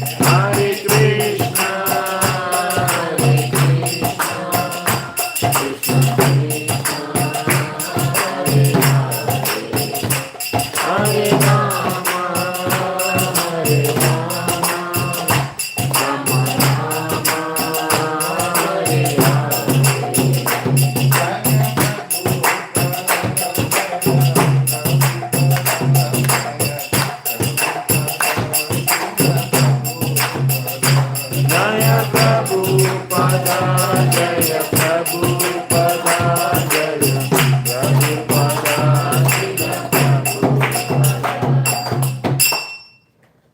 Hare Krishna, Hare Krishna, Krishna Krishna, Hare Hare, Hare Rama, Hare Rama, Rama Rama, Hare Hare. Jaya Prabhupada, Jaya Prabhupada, Jaya Prabhupada, Jaya Prabhupada.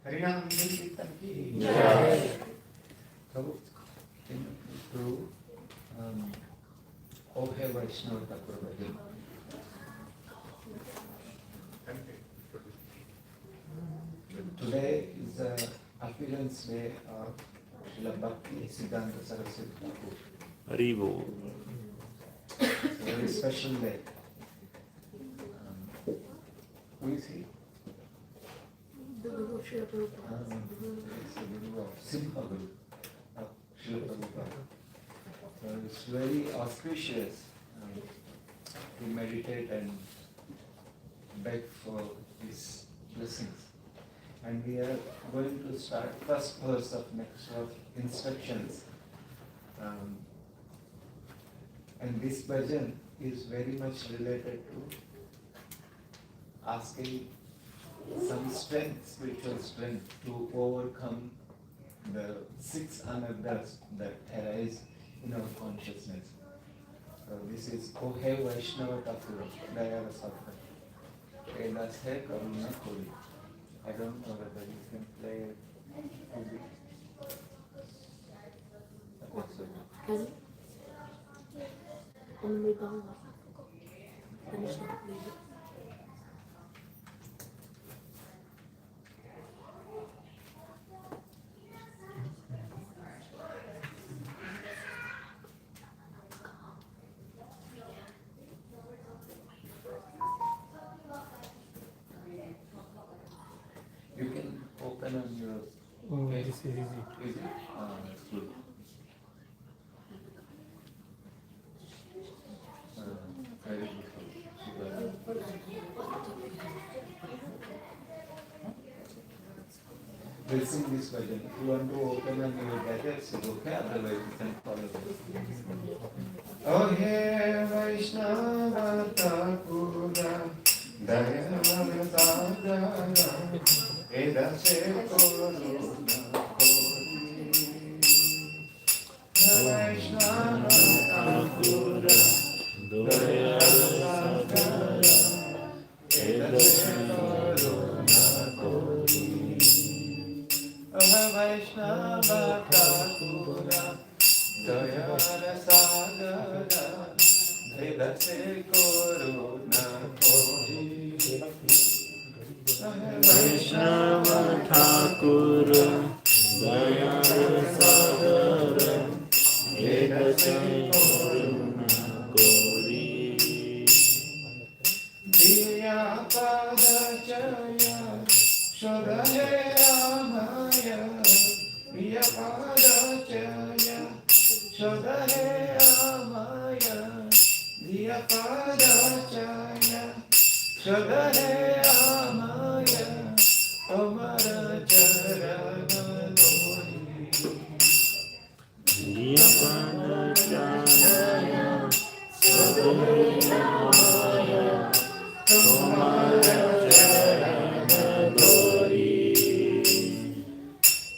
Harinam Kirtan ki Jai. So, to Okay Vaishnava Thakur Bhajan. Today is the appearance day of Srila Bhakti Siddhanta Saraswati Thakur. Haribo. It's a very special day. Who is he? The Guru Srila Prabhupada. It's the Guru of Simha Guru of Srila Prabhupada. So it's very auspicious to meditate and beg for his blessings. And we are going to start first verse of next of instructions. And this bhajan is very much related to asking some strength, spiritual strength to overcome the 6 anarthas that arise in our consciousness. So this is Kohe Vaishnava Thakur, Dayara Sattva. Edas hai karuna koli. I don't know whether you can play it. Can only Bhagwan. Finish that music. You can open on your. Oh, this is easy. Is it? That's good. Very good. We'll sing this version. If you want to open on your gadgets, it's okay. Otherwise, you can follow this. Oh, hey, Vaishnava Thakura, Dayana Sadhana, Edase Koruna Kori. Vaishnava Thakura, Dayana Sadhana, Edase Koruna Kori. Vaishnava Thakura, Dayana Sadhana, Edase Koruna Kori. Vaishnava Thakura, Dayara Sadara, Edase Koruna Kori. Diya Pada Jaya, Shodhaya Amaya, Diya Pada Jaya, Shodhaya Amaya, Diya Pada Jaya, Shodhaya Amaya, Tomara Charana Dori. Diyapada Jaya, Sadhaya Maya, Tomara Charana Dori.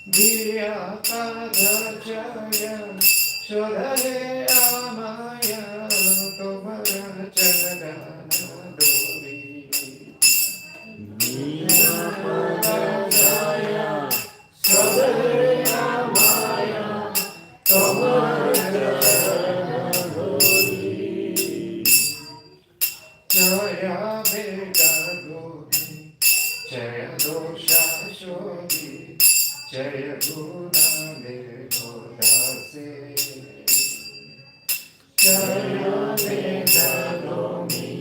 Diya Pada Jaya, Shodhaya Amaya, Tomara Charana Dori. Diyapada Jaya, Sadhaya Maya, Tomara Charana Dori. Jaya Veda Gori, Jaya Dosha Shodi, Jaya Guna Devo Dase. Jaya Veda Gori,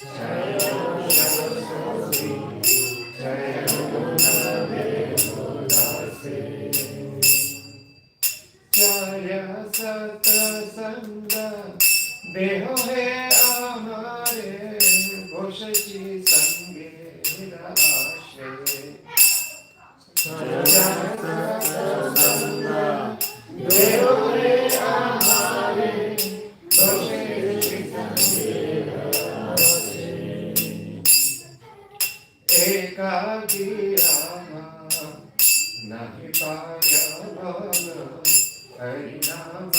Jaya Dosha Shodi, Jaya Guna Devo Dase. सत्संग देह है हमारे घोषची संगे आश्रय एकाकी नहीं पाया बल हरिनाम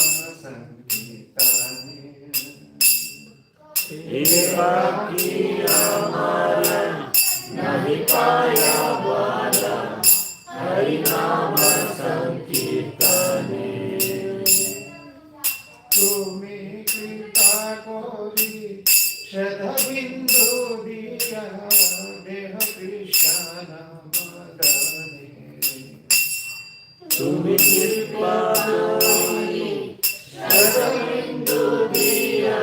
संकीर्तने एकाकी हमारे नहीं पाया बल हरिनाम संकीर्तने तुम्ही कृपा कोरी शतबिंदू दिया देह कृष्ण मदने तुम्ही कृपा करी शतबिंदु दिया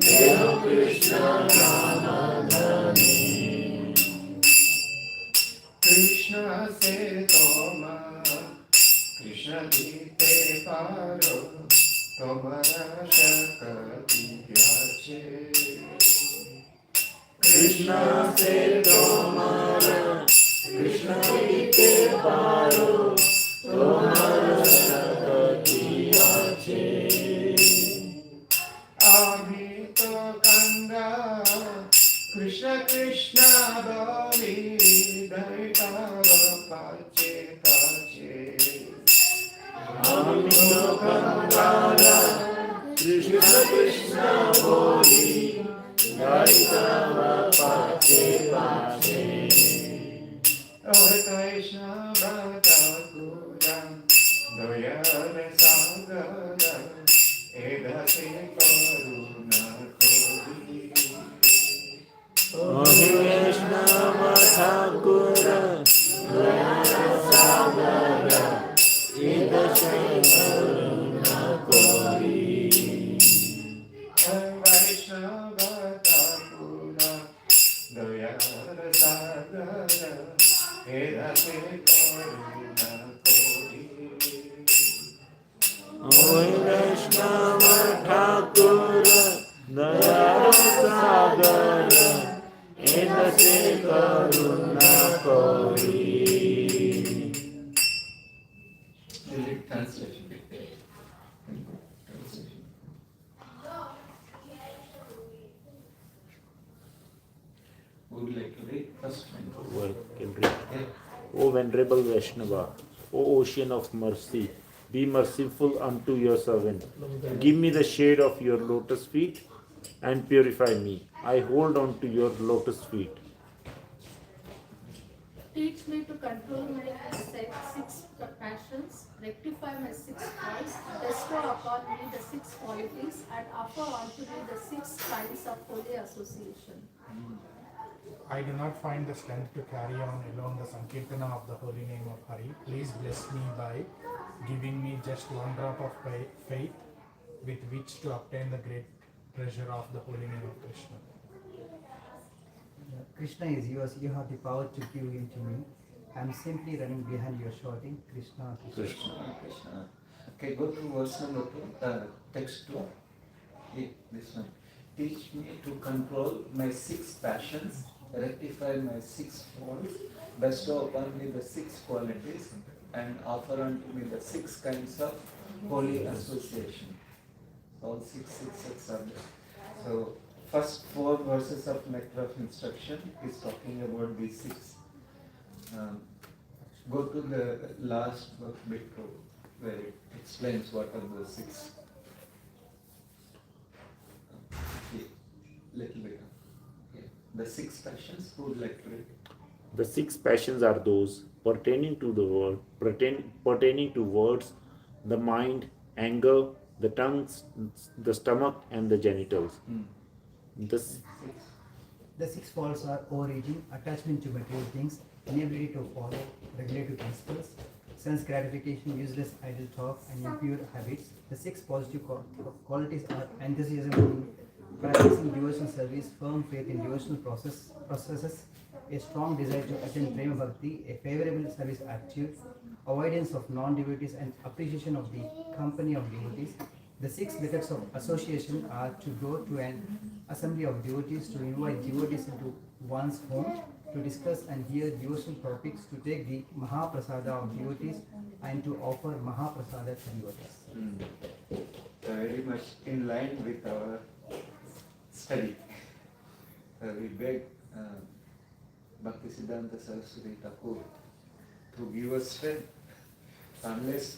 देह कृष्ण नाम धनी कृष्ण से तुम कृष्ण जीते पारो तुम्हारा शक्ति प्याचे कृष्ण से तुम्हारा कृष्ण के पारो तुम्हारा शक्ति আছে आम्ही तो गंगा कृष्ण कृष्ण बोली दैताव पाचे पाचे আমি তো গঙ্গারা কৃষ্ণ কৃষ্ণ বলি গাইতাম পাছে পাছে कृष्ण भक्ता पूजा दयाल सागर एदसे करुणा कोरी वैष्णव ठाकुर सागर इदशे करुणा कोरी वैष्णव ठाकुर दयाल सागर एदसे करुणा कोरी वैष्णव ठाकुर दयाल सागर इदशे करुणा कोरी Translation. Would you like to read first one? Well, can read. O Venerable Vaishnava, O Ocean of Mercy, be merciful unto your servant. Give me the shade of your lotus feet and purify me. I hold on to your lotus feet. Teach me to control my six passions, rectify my six faults, bestow upon me the six qualities, and offer unto me the six kinds of holy association. I do not find the strength to carry on alone the Sankirtana of the holy name of Hari. Please bless me by giving me just one drop of faith with which to obtain the great treasure of the holy name of Krishna. Krishna is yours, you have the power to give him to me. I am simply running behind your shouting, Krishna, Krishna. Krishna. Okay, go to verse number 2, text 2. This one. Teach me to control my six passions, rectify my six faults, bestow upon me the six qualities, and offer unto me the six kinds of holy association. All six are there. So, first 4 verses of Nectar of Instruction is talking about these six. Go to the last bit where it explains what are those six. Little bit. Okay. The six passions, who would like to read? The six passions are those pertaining to the world, pertaining to words, the mind, anger, the tongue, the stomach, and the genitals. The The six faults are overeating, attachment to material things, inability to follow regulative principles, sense gratification, useless idle talk, and impure habits. The six positive qualities are enthusiasm in practicing devotional service, firm faith in devotional processes, a strong desire to attain prema bhakti, a favorable service attitude, avoidance of non-devotees, and appreciation of the company of devotees. The 6 methods of association are to go to an assembly of devotees, to invite devotees into one's home, to discuss and hear devotional topics, to take the Mahaprasada of devotees, and to offer Mahaprasada to devotees. Very much in line with our study. We beg Bhaktisiddhanta Saraswati Thakur to give us strength. Unless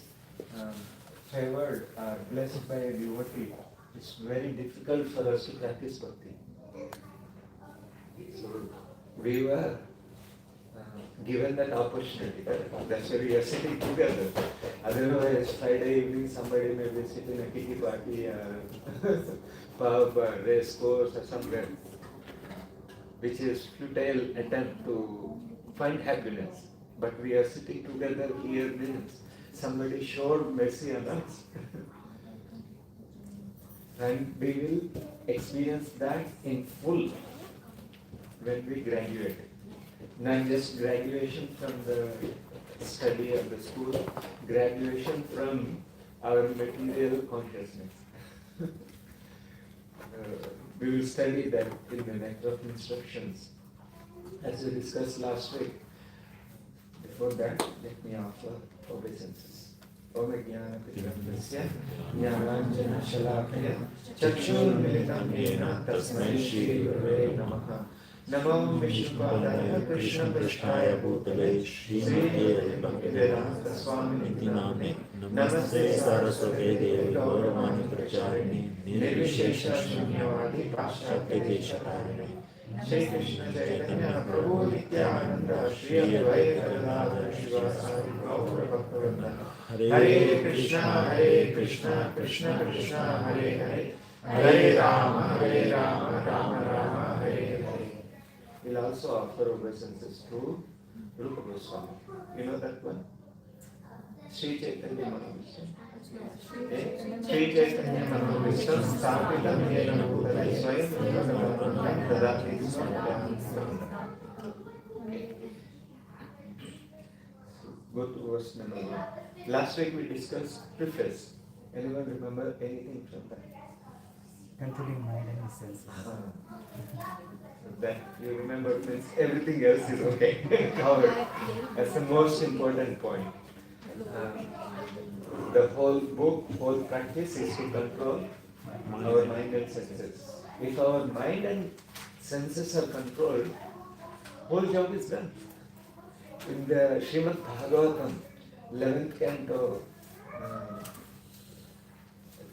favored or blessed by a devotee, it's very difficult for us to practice bhakti. So we were given that opportunity. That's why we are sitting together. Otherwise, Friday evening somebody may be sitting in a kitty party, pub, race course or somewhere, which is futile attempt to find happiness. But we are sitting together here means somebody showed mercy on us. And we will experience that in full when we graduate. Not just graduation from the study of the school, graduation from our material consciousness. We will study that in the Nectar of Instructions, as we discussed last week. Before that, let me offer obeisances. Om Jnana Pitramdasya Jnananjana Shalakaya Chakshurmilitam Yena Tasmai Shri Gurave Namaha. Namo Vishnupadaya Krishna Prasthaya Bhutale Srimati Bhaktivedanta Swamini Namne Namaste Saraswate Devi Gauravani Pracharini Nirvishesha Shunyavadi Paschatya Deshakarine Shri Krishna Chaitanya Prabhu Nityananda Shri Advaita Gadadhar Shivasari Gaura Bhaktivinoda Hare Krishna, Krishna Krishna, Hare Hare, Hare Rama, Rama Rama, Hare Hare. We'll also offer obeisances to Rupa Goswami. You know that one? Sri Chaitanya Mahavishnu. Sri Chaitanya Mahavishnu Sthapitam Yena Bhutale Swayam Rupa Dadati Swamidam. Go to verse number 1. Last week we discussed preface. Anyone remember anything from that? Controlling mind and senses. That you remember means everything else is okay. Covered. That's the most important point. The whole book, whole practice is to control our mind and senses. If our mind and senses are controlled, whole job is done. In the Srimad Bhagavatam, 11th canto,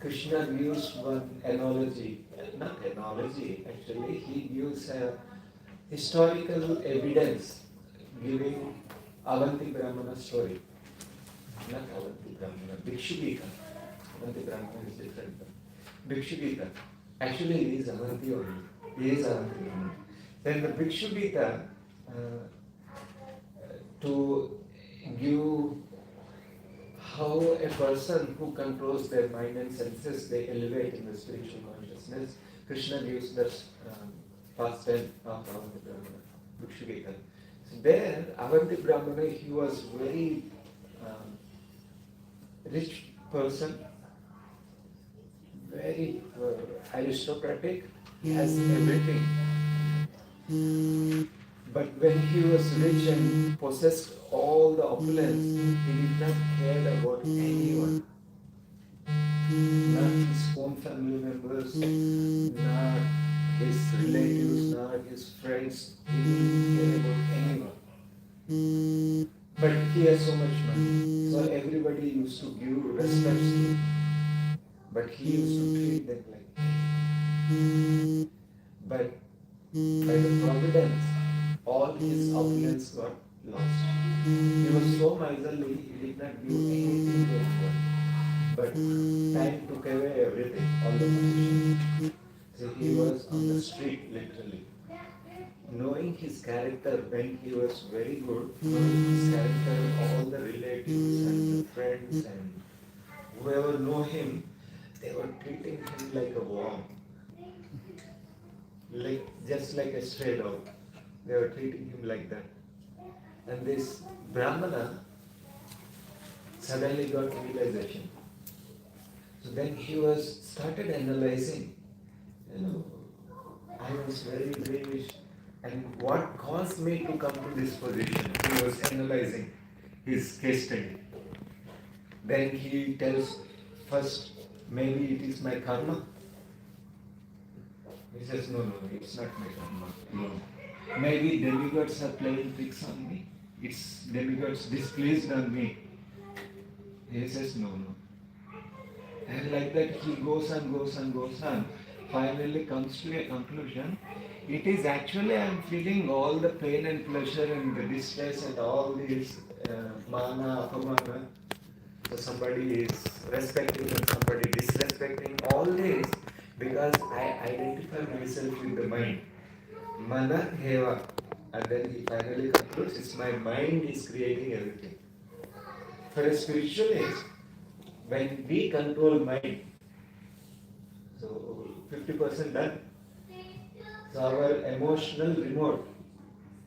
Krishna gives one analogy, not analogy actually, he gives a historical evidence giving Avanti Brahmana story. Not Avanti Brahmana, Bhikshugita. Avanti Brahmana is different. Bhikshugita. Actually he is Avanti only. He is Avanti Brahmana. Then the Bhikshugita, to give how a person who controls their mind and senses, they elevate in the spiritual consciousness. Krishna gives the past tense of Avanti Brahmana, Bhikshugita. So there, Avanti Brahmana, he was very rich person, very aristocratic, he has everything. But when he was rich and possessed all the opulence, he did not care about anyone. Not his own family members, not his relatives, not his friends. He didn't care about anyone. But he has so much money, so everybody used to give respect to him. But he used to treat them like that. But by the providence, all his opulence got lost. He was so miserly, he did not give anything to anyone. But time took away everything, all the possessions. So he was on the street, literally. Knowing his character when he was very good, knowing his character, all the relatives and the friends and whoever know him, they were treating him like a worm. Just like a stray dog. They were treating him like that. And this Brahmana, suddenly got realization. So then he was started analyzing, I was very brainish, and what caused me to come to this position? He was analyzing his case study. Then he tells, first, maybe it is my karma. He says, no, it's not my karma alone. Maybe demigods are playing tricks on me. It's demigods displeased on me. He says, no. And like that he goes on. Finally comes to a conclusion. It is actually I am feeling all the pain and pleasure and the distress and all these mana, apamana. So somebody is respecting and somebody disrespecting, all this because I identify myself with the mind. Mana heva. And then he finally concludes, it's my mind is creating everything. For a spiritualist, when we control mind, so 50% done. So our emotional remote,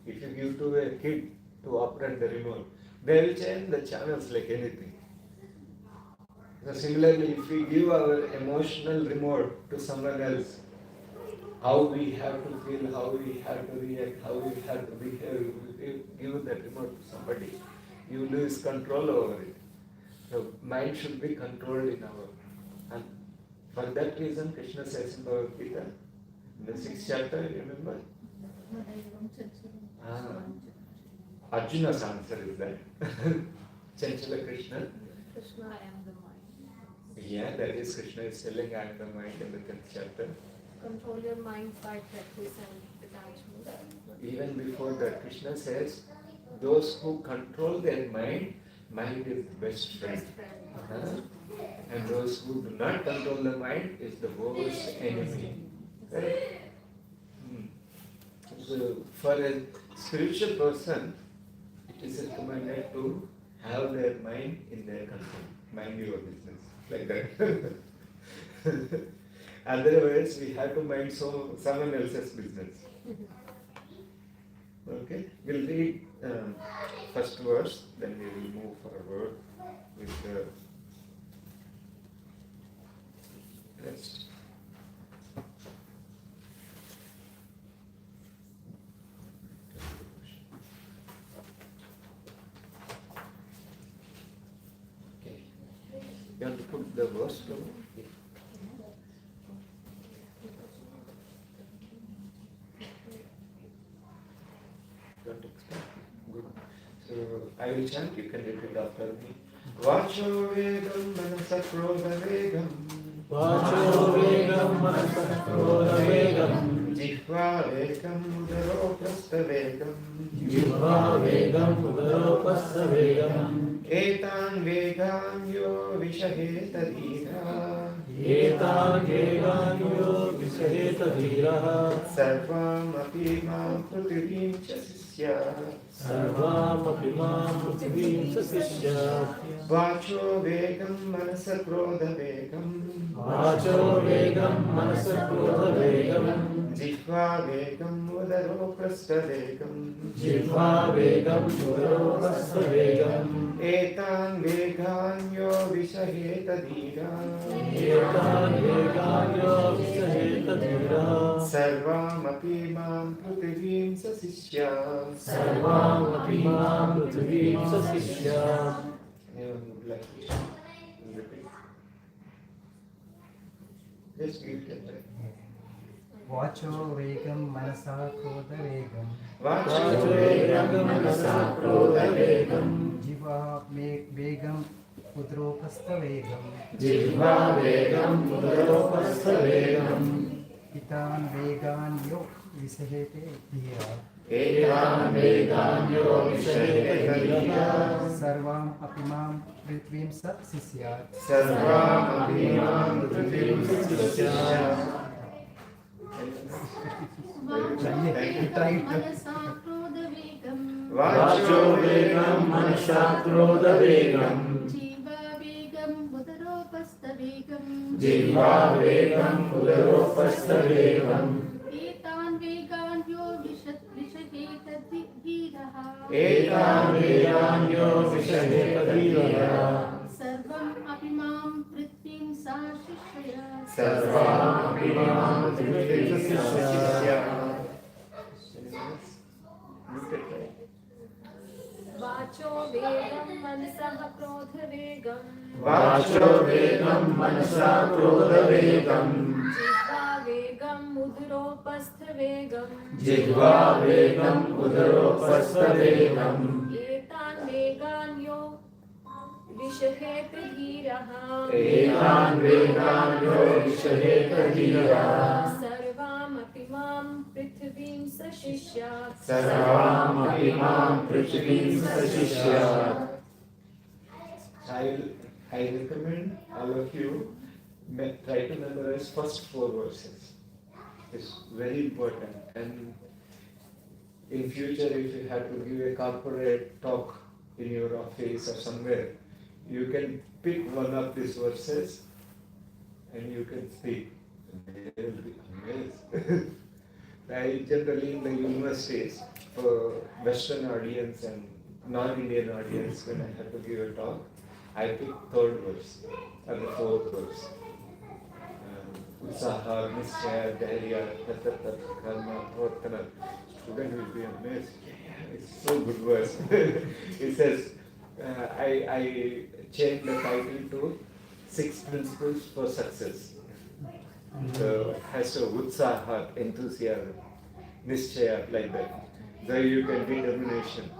if you give to a kid to operate the remote, they will change the channels like anything. So similarly, if we give our emotional remote to someone else, how we have to feel, how we have to react, how we have to behave, if you give that remote to somebody, you lose control over it. So mind should be controlled in our. And for that reason, Krishna says in Bhagavad Gita, in the 6th chapter, you remember? Arjuna's answer is that. Chanchala Krishna. Krishna, I am the mind. Yeah, that is Krishna is telling I am the mind in the 10th chapter. Control your mind by practice and detachment. Even before that, Krishna says, those who control their mind is the best friend. And those who do not control the mind is the worst enemy. Right? So for a spiritual person, it is recommended to have their mind in their control. Mind your business. Like that. Otherwise, we have to mind someone else's business. Okay? We'll read first verse, then we will move forward with the rest. Okay. You want to put the verse down? Don't expect. Good. So I will chant, you can repeat after me. Vacho vegam manasa krodha vegam. Vacho vegam manasa krodha vegam. Jihva vegam udaro prastha vegam. Jihva vegam udaro prastha vegam. Etan vegam yo vishaheta dhira. Etan vegam yo vishaheta dhira. Sarvam api mam prithivim cha sisya. Sarvam api mam prithivim sasisya. Vacho vegam manasa krodha vegam. Vacho vegam manasa krodha vegam. Jihva vegam udaro prastha vegam. Jihva vegam udaro prastha vegam. Etan vegan yo vishaheta dhira. Etan vegam yo vishaheta dhira. Sarvam api mam prithivim sasisya. Sarvam api mam prithivim sasisya. Anyone would like to repeat? Just give it a try. Vacho vegam manasa krodha vegam. Vacho vegam manasa krodha vegam. Jiva vegam udropastha vegam. Jihva vegam udaro prastha vegam. Itan vegan yo visahete dhira. Etan vegan yo vishaheta dhira. Sarvam apimam prithvim sa sisyat. Sarvam api mam prithivim sasisya. Vacho vegam manasa krodha vegam. Jiva vegam udaro prastha vegam. Jihva vegam udaro prastha vegam. Etan vegan yo vishaheta धीरः एतान् वेदान्यो विषयेतधीरः सर्वम् अपि मां पृथ्वीं सा शिष्य सर्वामपि मां विशिष्य वाचो वेगं मनसः क्रोधवेगं वाचो वेगं मनसा क्रोधवेगं जिह्वा वेगं मुदुरोपस्थवेगं जिह्वा वेगं उदरोपस्थवेगम् एतान् वेगान् यो विषहेत धीरः एतान् वेगान् यो विषयेतधीरः सर्वामपि मां पृथिवीं सशिष्यात् सर्वामपि मां पृथिवीं सशिष्यात् I recommend all of you try to memorize first 4 verses. It's very important. And in future, if you have to give a corporate talk in your office or somewhere, you can pick one of these verses and you can speak. They will be amazed. I generally in the universities for Western audience and non-Indian audience, when I have to give a talk, I pick 3rd verse or the 4th verse. Utsaha, Nishchaya, Dhairya, Tatata, Karma, Pravartana. Student will be amazed. Yeah, it's so good verse. It says, I changed the title to 6 Principles for Success. So has to Utsaha, enthusiasm, Nishchaya, like that. So you can determination.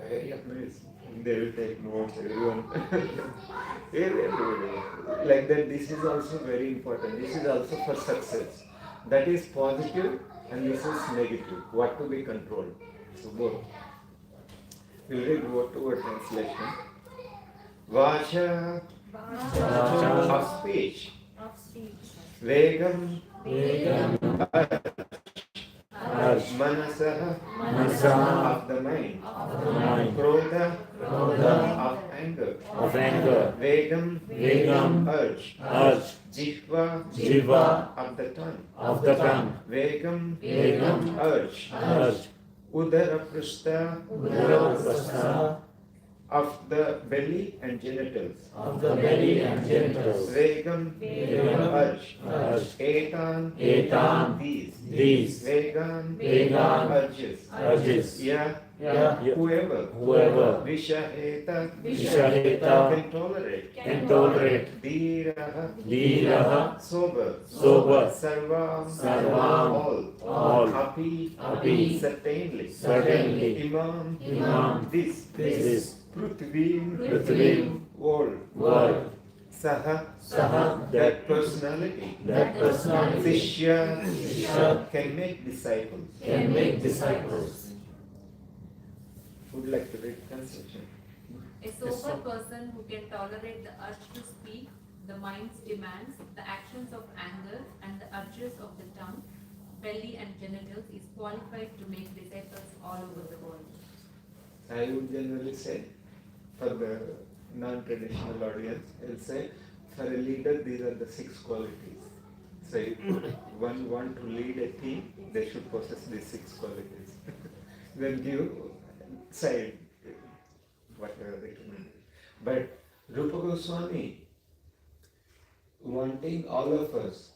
Very amazed. They will take notes, everyone. Everybody. Like that, this is also very important. This is also for success. That is positive and this is negative. What to be controlled. So both. We'll read word to word translation. Vacha of speech. of speech. Vegam Urge. Manasah Manasa of the mind. of the mind. Krodha Krodha of anger. of anger. Vegam Vegam urge. urge. Jihva Jiva of the tongue. of the tongue. Vegam Vegam urge. urge. Udaraprastha Udarapastha of the belly and genitals. of the belly and genitals. Vegam urge. Urge. Etan Etan these. Vegan Vegan urges. urges. Yeah. Yeah. Whoever Whoever Vishaheta Vishaheta can tolerate. can tolerate. Dhiraha Dhiraha sober. sober. Sarvam Sarvam all. Api Api certainly. certainly. Imam Imam this. this. Prithvim Prithvim world. world. Saha Saha that personality. that personality Sishya Shishya can make disciples. can make disciples. Would like to read translation. A sober person who can tolerate the urge to speak, the mind's demands, the actions of anger, and the urges of the tongue, belly, and genitals is qualified to make disciples all over the world. I would generally say, for the non-traditional audience, I'll say, for a leader, these are the 6 qualities. So if one want to lead a team, they should possess these 6 qualities. Then give side, whatever they can. But Rupa Goswami, wanting all of us,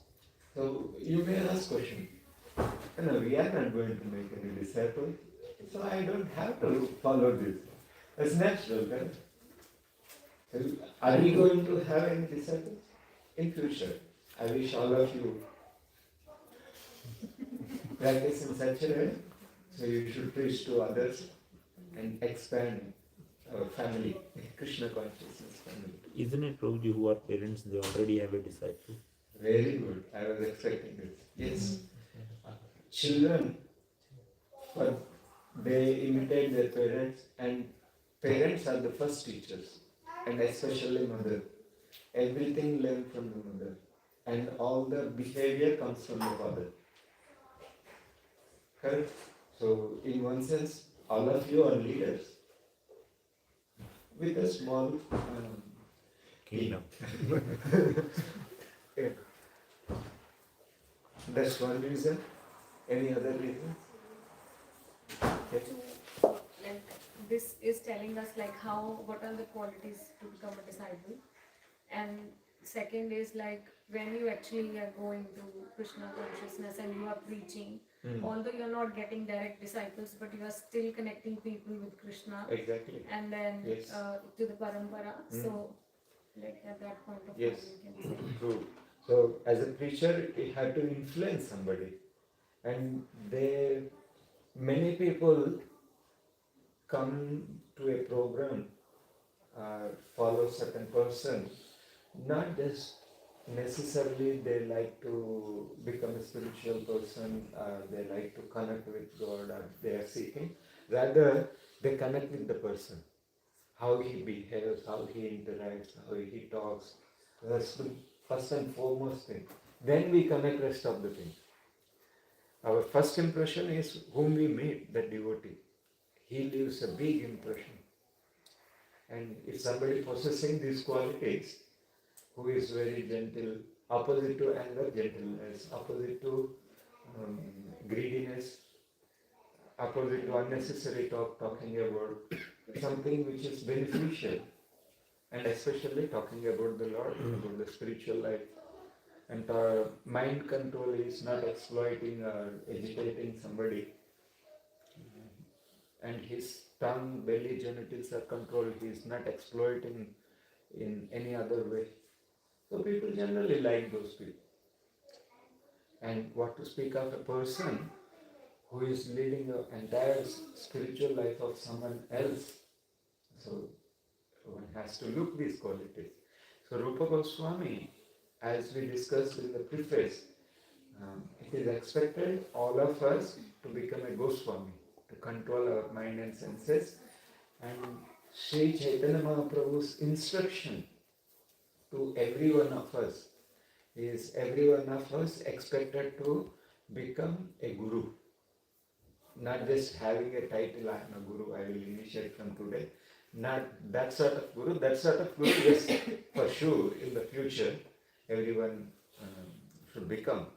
so you may ask question, no, we are not going to make any disciples, so I don't have to follow this. It's natural, right? So are we going to have any disciples? In future, I wish all of you practice in such a way, so you should preach to others and expand our family, Krishna consciousness family. Isn't it Prabhuji who are parents, they already have a disciple? Very good. I was expecting this. Yes. Children, they imitate their parents, and parents are the first teachers, and especially mother. Everything learned from the mother, and all the behavior comes from the father. Correct? So, in one sense, all of you are leaders with a small Kingdom. Yeah. That's one reason. Any other reason? Okay. Like this is telling us like how, what are the qualities to become a disciple, and second is like when you actually are going through Krishna consciousness and you are preaching, although you are not getting direct disciples, but you are still connecting people with Krishna Exactly. and then Yes. to the parampara. So like at that point of Yes. time you can say. True. So as a preacher, he had to influence somebody, and many people come to a program, follow certain person, not just necessarily they like to become a spiritual person, they like to connect with God, or they are seeking. Rather, they connect with the person, how he behaves, how he interacts, how he talks. That's the first and foremost thing. Then we connect rest of the things. Our first impression is whom we meet, the devotee. He leaves a big impression. And if somebody possessing these qualities, who is very gentle, opposite to anger, gentleness, opposite to greediness, opposite to unnecessary talking about something which is beneficial, and especially talking about the Lord, about the spiritual life. And mind control is not exploiting or agitating somebody. And his tongue, belly, genitals are controlled. He is not exploiting in any other way. So people generally like those people. And what to speak of a person who is leading the entire spiritual life of someone else. So one has to look these qualities. So Rupa Goswami, as we discussed in the preface, it is expected all of us to become a Goswami, to control our mind and senses. And Sri Chaitanya Mahaprabhu's instruction to every one of us is every one of us expected to become a guru. Not just having a title, I am a guru, I will initiate from today. Not that sort of guru. That sort of guru, yes, for sure, in the future, everyone should become.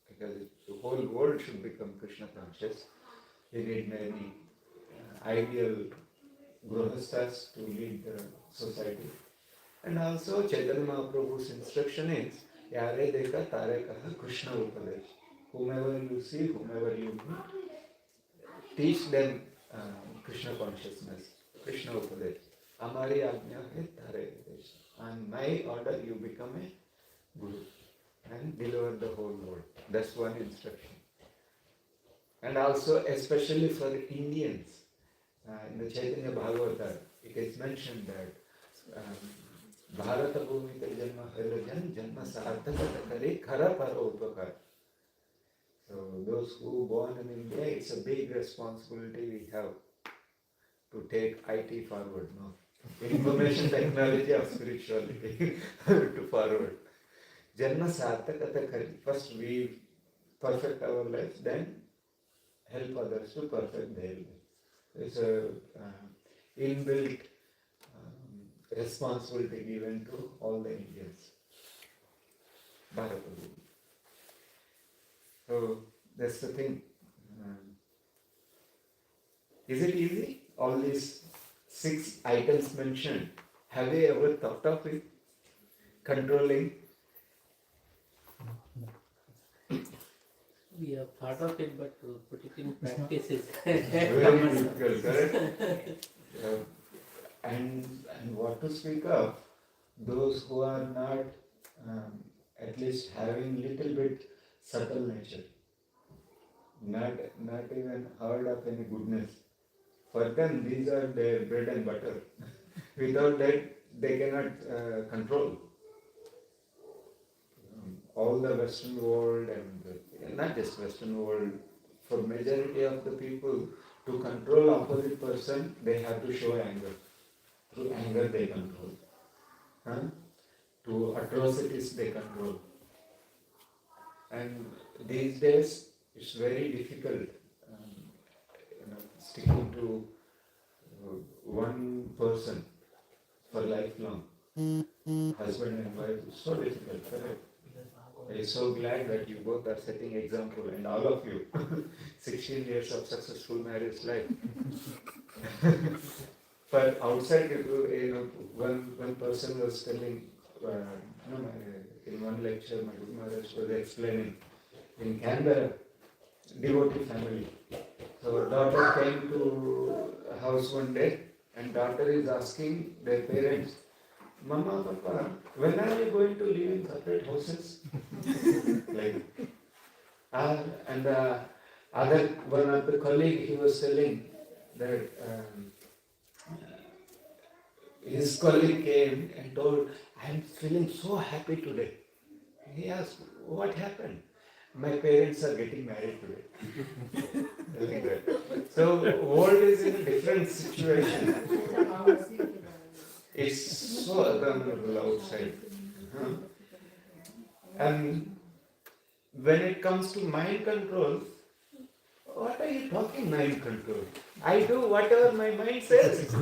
Because the whole world should become Krishna conscious. We need many ideal grahastas to lead the society. And also Chaitanya Mahaprabhu's instruction is, Yare Deka Tare Kaha Krishna Upadesh. Whomever you see, whomever you meet, teach them Krishna consciousness, Krishna Upadesh. Amari Ajna hai Tare Upadesh. On my order you become a guru and deliver the whole world. That's one instruction. And also, especially for Indians, in the Chaitanya Bhagavata, it is mentioned that Bharata Bhumika Janma Halajan Janma Sarthakata Kare Khara Para Upakar. So those who born in India, it's a big responsibility we have to take IT forward, no? Information technology of spirituality to forward. Janma Sarthakata Kare. First we perfect our lives, then help others to perfect their life. It's a inbuilt responsibility given to all the Indians. Bharata. So that's the thing. Is it easy? All these 6 items mentioned, have you ever thought of it? Controlling? We have thought of it, but to put it in practice is Very difficult, correct? And what to speak of, those who are not at least having little bit subtle nature, not even heard of any goodness. For them, these are their bread and butter. Without that, they cannot control. All the Western world and not just Western world, for majority of the people, to control opposite person, they have to show anger. Through anger they control. To atrocities they control. And these days it's very difficult sticking to one person for lifelong. Husband and wife is so difficult, correct? I'm so glad that you both are setting example, and all of you, 16 years of successful marriage life. For outside people, one person was telling, in one lecture, my Guru Maharaj was explaining, in Canberra, devotee family. So daughter came to house one day, and daughter is asking their parents, Mama, Papa, when are you going to live in separate houses? Like, and other one of the colleague, he was telling that his colleague came and told, I am feeling so happy today. He asked, what happened? My parents are getting married today. Like that. So world is in a different situation. It's so abnormal outside. Huh? And when it comes to mind control, what are you talking mind control? I do whatever my mind says.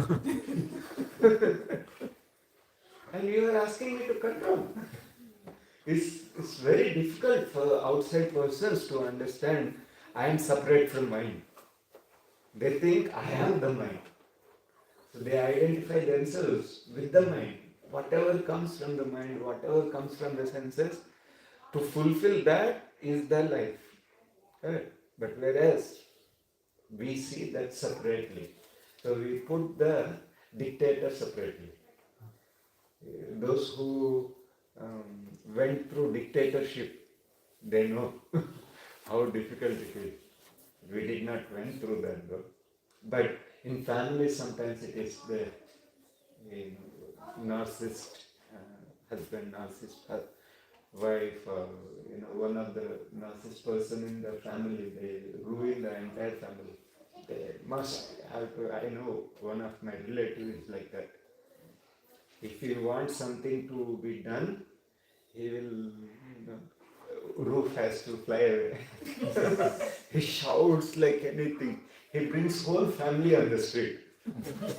And you are asking me to control. It's very difficult for outside persons to understand I am separate from mind. They think I am the mind. So they identify themselves with the mind. Whatever comes from the mind, whatever comes from the senses, to fulfill that is their life. Correct? But whereas we see that separately. So we put the dictator separately. Those who went through dictatorship, they know how difficult it is. We did not went through that though. But in families sometimes it is the narcissist husband, narcissist wife, one of the narcissist person in the family, they ruin the entire family. They must have to, I know one of my relatives is like that. If he wants something to be done, he will, roof has to fly away. He shouts like anything. He brings whole family on the street.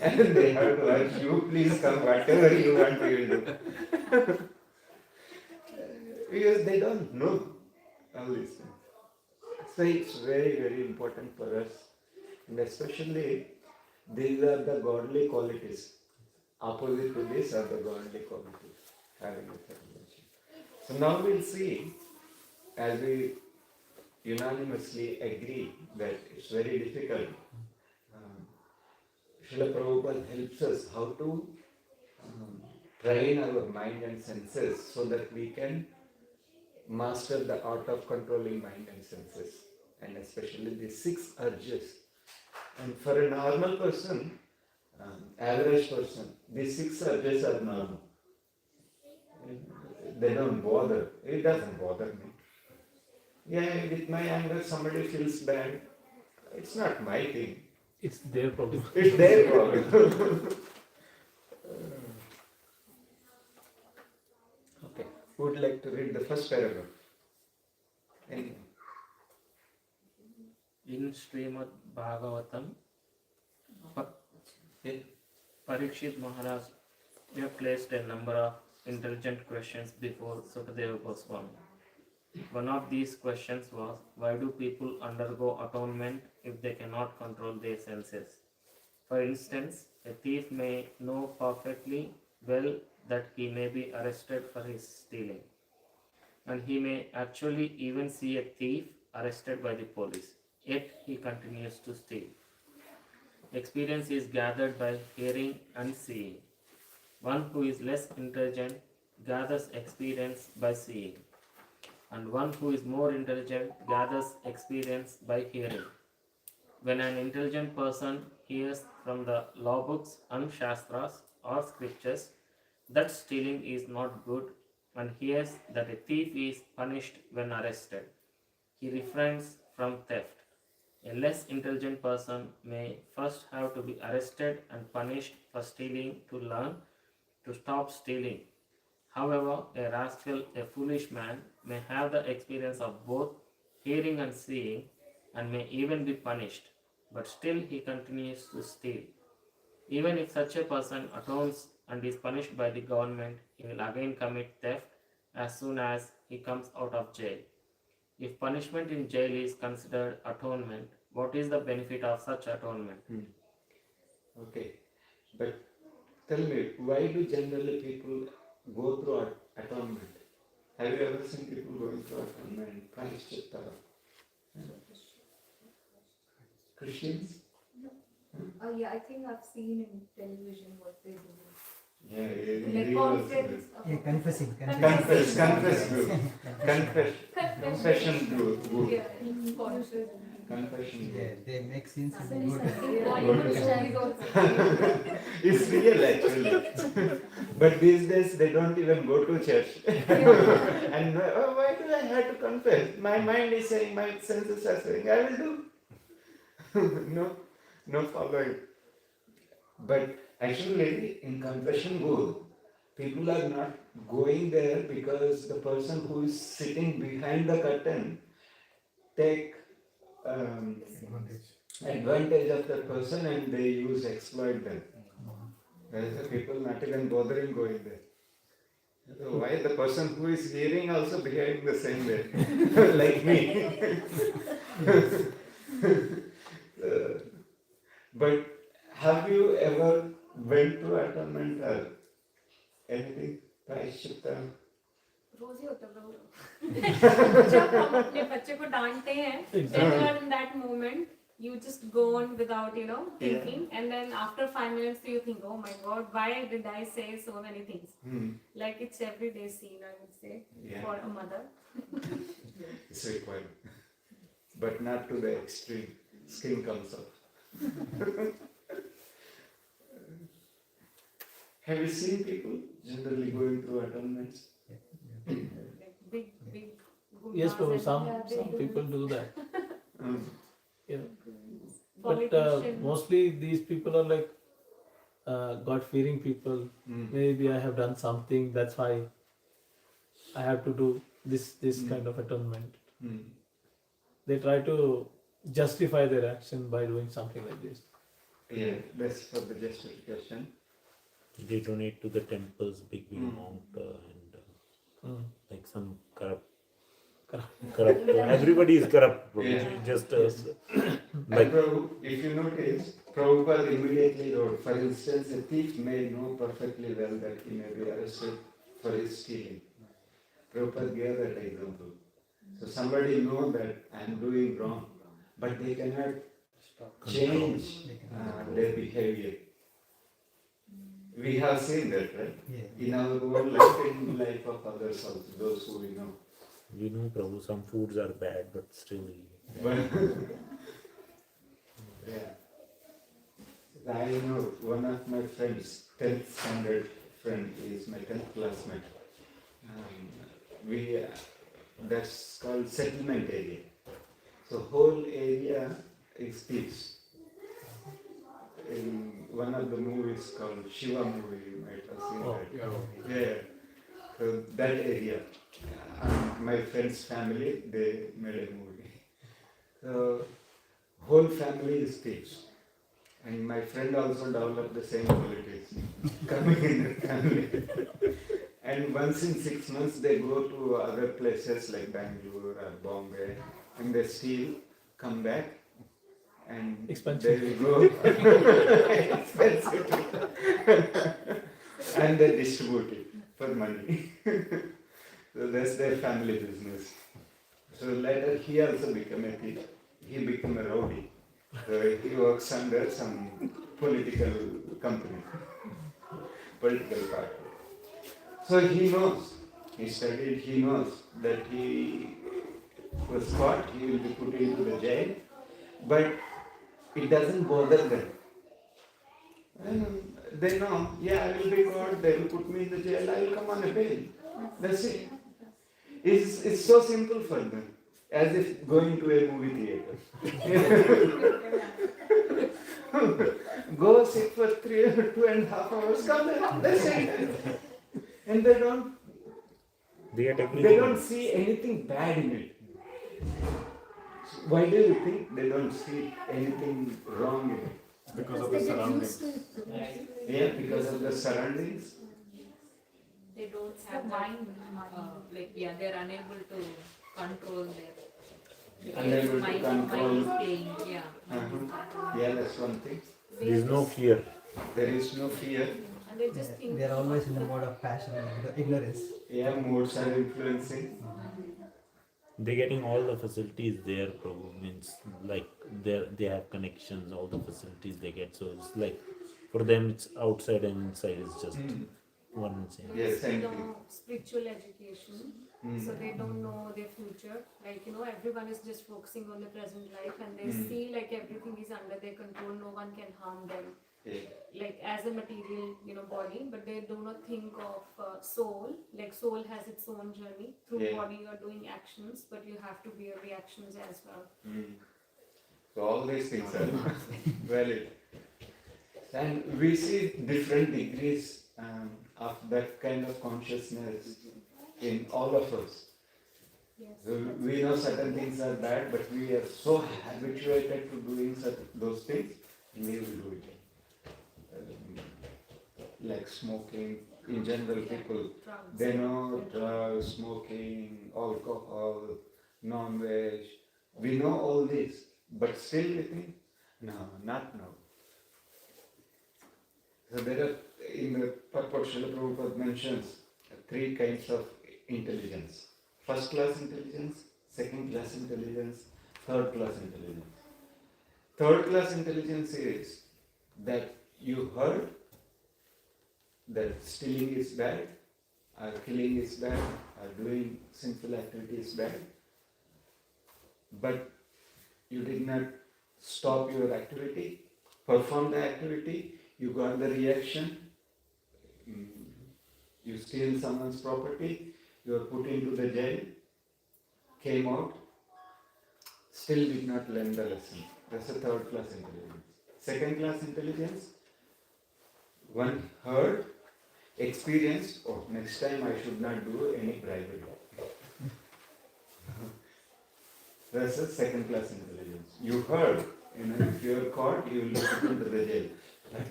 And they have to ask you, please come, whatever you want, we will do. Because they don't know all these things. So it's very, very important for us. And especially, these are the godly qualities. Opposite to this are the godly qualities. Having a third nature. So now we'll see, as we unanimously agree that it's very difficult. Srila Prabhupada helps us how to train our mind and senses so that we can master the art of controlling mind and senses, and especially the 6 urges. And for a normal person, average person, these 6 urges are normal. They don't bother. It doesn't bother me. Yeah, with my anger, somebody feels bad. It's not my thing. It's their problem. It's their problem. Okay. Who would like to read the first paragraph? Anyone? In Srimad Bhagavatam, Parikshit Maharaj have placed a number of intelligent questions before Sukadeva Goswami. One of these questions was, why do people undergo atonement if they cannot control their senses? For instance, a thief may know perfectly well that he may be arrested for his stealing, and he may actually even see a thief arrested by the police, yet he continues to steal. Experience is gathered by hearing and seeing. One who is less intelligent gathers experience by seeing, and one who is more intelligent gathers experience by hearing. When an intelligent person hears from the law books and shastras or scriptures that stealing is not good and hears that a thief is punished when arrested, he refrains from theft. A less intelligent person may first have to be arrested and punished for stealing to learn to stop stealing. However, a rascal, a foolish man, may have the experience of both hearing and seeing and may even be punished, but still he continues to steal. Even if such a person atones and is punished by the government, he will again commit theft as soon as he comes out of jail. If punishment in jail is considered atonement, what is the benefit of such atonement? Okay, but tell me, why do generally people go through atonement? Have you ever seen people going through atonement, prashchitta? Christians? Yeah, I think I've seen in television what they do. Yeah, in Like real conference. Yeah, confessing. confess group. Confession group. Yeah, conscious. Confession Yeah, group. they make scenes and they go Bollywood style is also. It's real actually. But these days they don't even go to church. And why do I have to confess? My mind is saying, my senses are saying, I will do. No following. But actually, in confession booth, people are not going there because the person who is sitting behind the curtain take advantage of that person and they exploit them. There is people not even bothering going there. So why the person who is hearing also behaving the same way, like me? But have you ever went to atonement or anything? Prashchitta? रोज ही होता है जब हम अपने बच्चे को डांटते हैं then you are in that moment you just go on without thinking and then after 5 minutes you think oh my god why did I say so many things like it's everyday scene I would say for a mother. It's required, but not to the extreme. Skin comes up. Have you seen people generally going through atonements? Like big Yes, Prabhu, some people do that. Yeah. But mostly these people are like God-fearing people. Maybe I have done something, that's why I have to do this kind of atonement. They try to justify their action by doing something like this. Yeah, that's for the justification. They donate to the temples, big amount, and like some corrupt. Everybody is corrupt. Yeah. Just Like, if you notice, Prabhupada immediately wrote, for instance, a thief may know perfectly well that he may be arrested for his stealing. Prabhupada gave that example. So somebody know that I am doing wrong, but they cannot change their behavior. We have seen that, right? Yeah. In our own life and in life of others also, those who we know. we know, Prabhu, some foods are bad, but still. But, yeah. I know one of my friends, 10th standard friend, is my 10th classmate. That's called settlement area. So whole area is peace. In one of the movies called Shiva movie, you might have seen that. Yeah. So that area, my friend's family, they made a movie. So whole family is peace. And my friend also developed the same qualities coming in the family. And once in 6 months they go to other places like Bangalore or Bombay and they still come back and Expensive. they will go expensive and they distribute it for money. So that's their family business. So later he also became a thief. He became a rowdy. So he works under some political company, political party. So he knows, he studied, he knows that he was caught, he will be put into the jail, but it doesn't bother them. And they know, yeah, I will be caught, they will put me in the jail, I will come on a bail. That's it. It's so simple for them, as if going to a movie theater. Go sit for 2.5 hours, come back, that's it. And they don't see anything bad in it. Why do you think they don't see anything wrong in it? Because of the surroundings. Yeah, because of the surroundings. They don't It's have the that, mind. they're unable to control their Unable to mind control. is playing, yeah. Mind is Uh-huh. Yeah, that's one thing. There is no fear. There is no fear. And they just think. They are always in the mode of passion and ignorance. Yeah, moods are influencing. They're getting all the facilities there, Prabhu. Means like they have connections, all the facilities they get. So it's like for them, it's outside and inside is just one and same. Yes, They same don't thing. know spiritual education, so they don't know their future. Like, everyone is just focusing on the present life, and they see like everything is under their control, no one can harm them, Yeah. like as a material, body, but they do not think of soul. Like soul has its own journey. Through Yeah. body you are doing actions, but you have to bear reactions as well. So all these things are valid. And we see different degrees of that kind of consciousness in all of us. Yes. So we know certain things are bad, but we are so habituated to doing those things, we will do it. Like smoking, in general, people, Drugs. they know drugs, smoking, alcohol, non-veg. We know all this, but still we think, no, not now. So there are, in the purport, Srila Prabhupada mentions 3 kinds of intelligence. First class intelligence, second class intelligence, third class intelligence. Third class intelligence is that you heard that stealing is bad, or killing is bad, or doing sinful activity is bad, but you did not stop your activity, perform the activity, you got the reaction, you steal someone's property, you are put into the jail, came out, still did not learn the lesson. That's a third class intelligence. Second class intelligence, one heard, experienced, oh, next time I should not do any bribery. That's a second class intelligence. You heard, if you are caught, you will be put into the jail. But,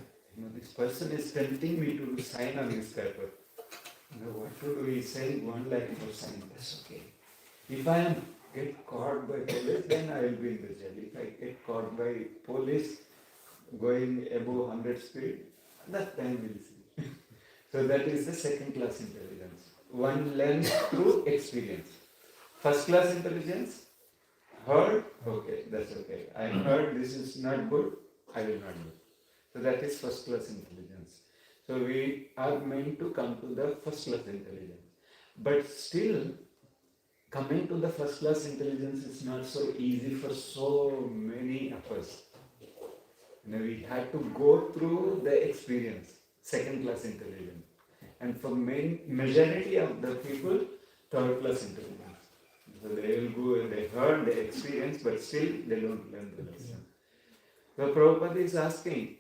this person is tempting me to sign on this paper. What to do? He is saying 1 lakh for sign. That's okay. If I get caught by police, then I will be in the jail. If I get caught by police going above 100 speed, that time we'll see. So that is the second class intelligence. One learns through experience. First class intelligence, heard, okay, that's okay. I heard this is not good, I will not do. So that is first class intelligence. So we are meant to come to the first class intelligence. But still, coming to the first class intelligence is not so easy for so many of us. We had to go through the experience, second class intelligence. And for majority of the people, third class intelligence. So they will go, they heard, they experience, but still they don't learn the lesson. So Prabhupada is asking,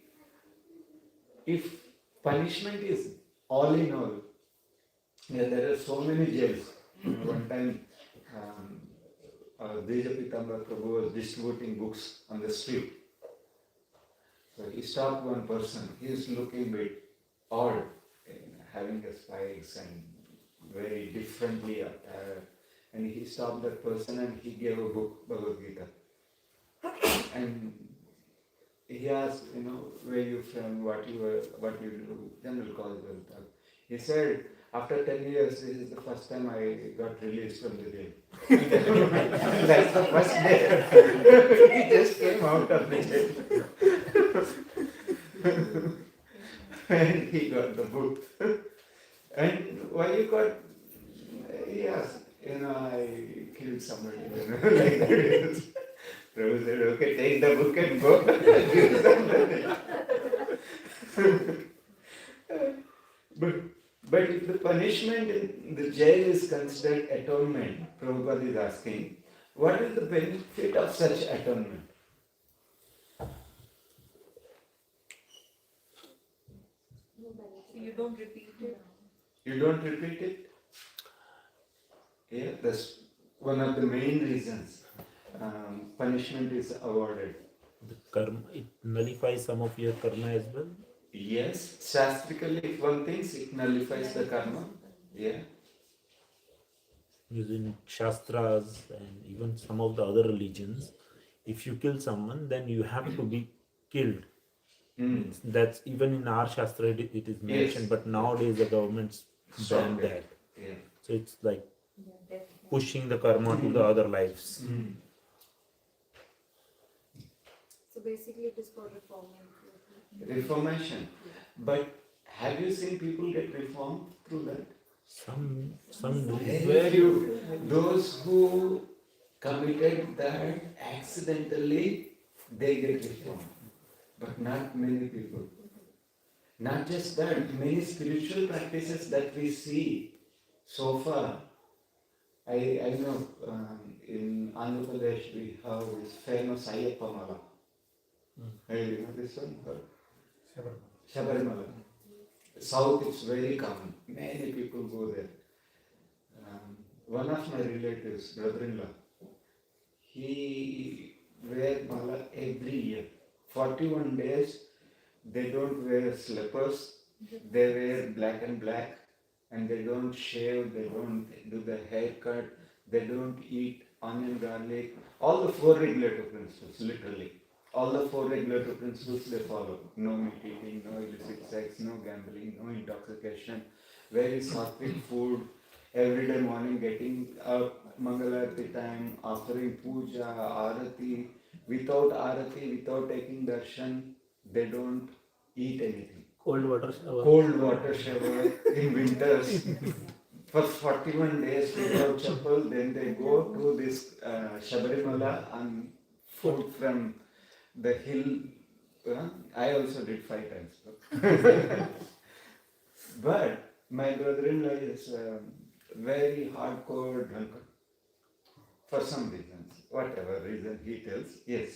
if punishment is all in all, there are so many jails. One time, Dejapitamba Prabhu was distributing books on the street. So he stopped one person. He is looking a bit odd, having a spikes and very differently attired. And he stopped that person and he gave a book, Bhagavad Gita. And he asked, where you from, what you do, general cause will talk. He said, after 10 years, this is the first time I got released from the jail. That's the first day. He just came out of the jail. And he got the book. And why you got, he asked, I killed somebody, like that. Prabhu said, okay, take the book and go. Give somebody. But if the punishment in the jail is considered atonement, Prabhupada is asking, what is the benefit of such atonement? You don't repeat it. You don't repeat it? Yeah, that's one of the main reasons punishment is awarded. The karma, it nullifies some of your karma as well. Yes, shastrically, if one thinks it nullifies the karma. Yeah. Because in Shastras and even some of the other religions, if you kill someone, then you have to be killed. Mm. That's even in our Shastra it is mentioned, Yes. but nowadays the government's banned Stop that. it. Yeah. So it's like pushing the karma to the other lives. Mm. So basically it is for reforming. Reformation. But have you seen people get reformed through that? Some do. Very few. Those who committed that accidentally, they get reformed. But not many people. Not just that, many spiritual practices that we see so far. I know in Andhra Pradesh we have this famous Ayyappa Mala. You know this one? Shabarimala. South it's very common. Many people go there. One of my relatives, brother-in-law, he wear mala every year. 41 days, they don't wear slippers, they wear black and black, and they don't shave, they don't do the haircut, they don't eat onion, garlic, all the four regulative principles, literally. All the four regulative principles they follow. No meat eating, no illicit sex, no gambling, no intoxication, very sattvic food, every day morning getting up, Mangalarti time, offering puja, arati. Without arati, without taking darshan, they don't eat anything. Cold water shower. Cold water shower in winters. For 41 days without chapel, then they go to this Shabarimala and food from the hill. I also did 5 times. But my brother-in-law is very hardcore drunkard. For some reasons, whatever reason he tells, yes.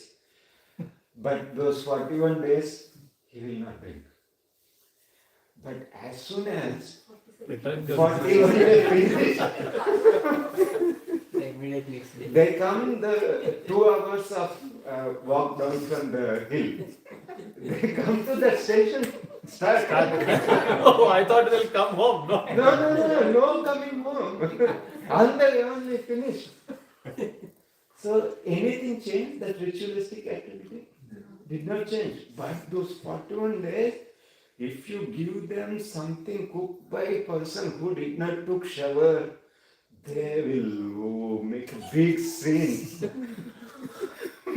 But those 41 days, he will not drink. But as soon as 41 days finish, they come the 2 hours of walk down from the hill. They come to the station, start. Oh, I thought they'll come home. No. No coming home. On the way only finish. So anything changed, that ritualistic activity? Did not change. But those 41 days, if you give them something cooked by a person who did not took shower, they will make a big scene.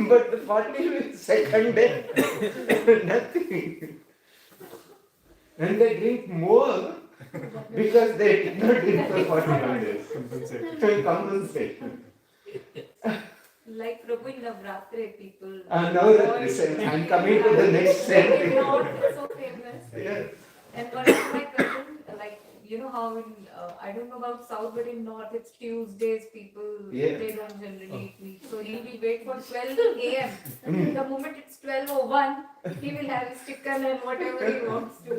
But the 42nd day, nothing. And they drink more because they did not drink for 41 days. Compensate. Like Prabhu in Navratri, people. Now that listen, I'm coming to the next thing. North is so famous. Yeah. And one of my cousins, like, you know how in, I don't know about South, but in North it's Tuesdays, people, Yeah. they don't generally eat meat. So he will wait for 12 a.m. The moment it's 12:01, he will have his chicken and whatever he wants to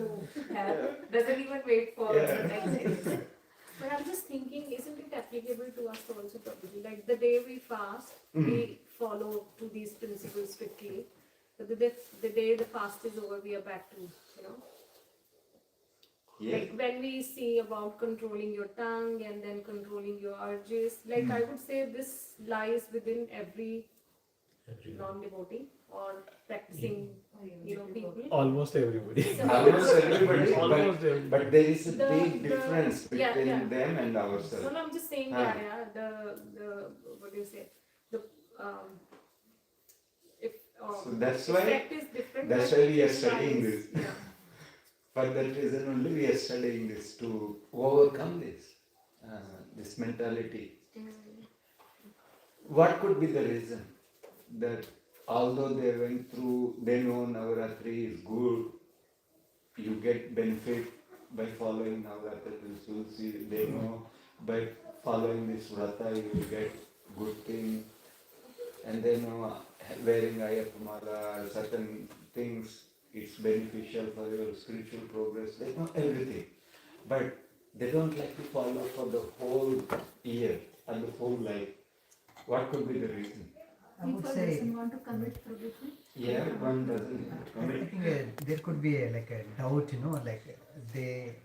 have. Doesn't even wait for the next day. But I'm just thinking, isn't it applicable to us also probably? Like the day we fast, we follow to these principles strictly. But the day the fast is over, we are back to, you know. Yeah. Like when we see about controlling your tongue and then controlling your urges, like I would say this lies within every non-devotee or practicing, you know, people. Almost everybody. Almost everybody, Almost everybody. but there is a The- big the- difference between yeah. them and ourselves. No, I'm just saying, Ah. the what do you say? The if So that's why- effect is different. that's but why we are it studying lies- this. Yeah. For that reason only we are studying this to overcome this mentality. What could be the reason that although they went through, they know Navaratri is good, you get benefit by following Navaratri principles, they know by following this vrata you will get good thing, and they know wearing Ayyappa Mala, certain things, it's beneficial for your spiritual progress, they know everything. But they don't like to follow for the whole year and the whole life. What could be the reason? I would People say, doesn't want to commit prohibition. Yeah, one doesn't I commit. think there could be like a doubt, you know, like they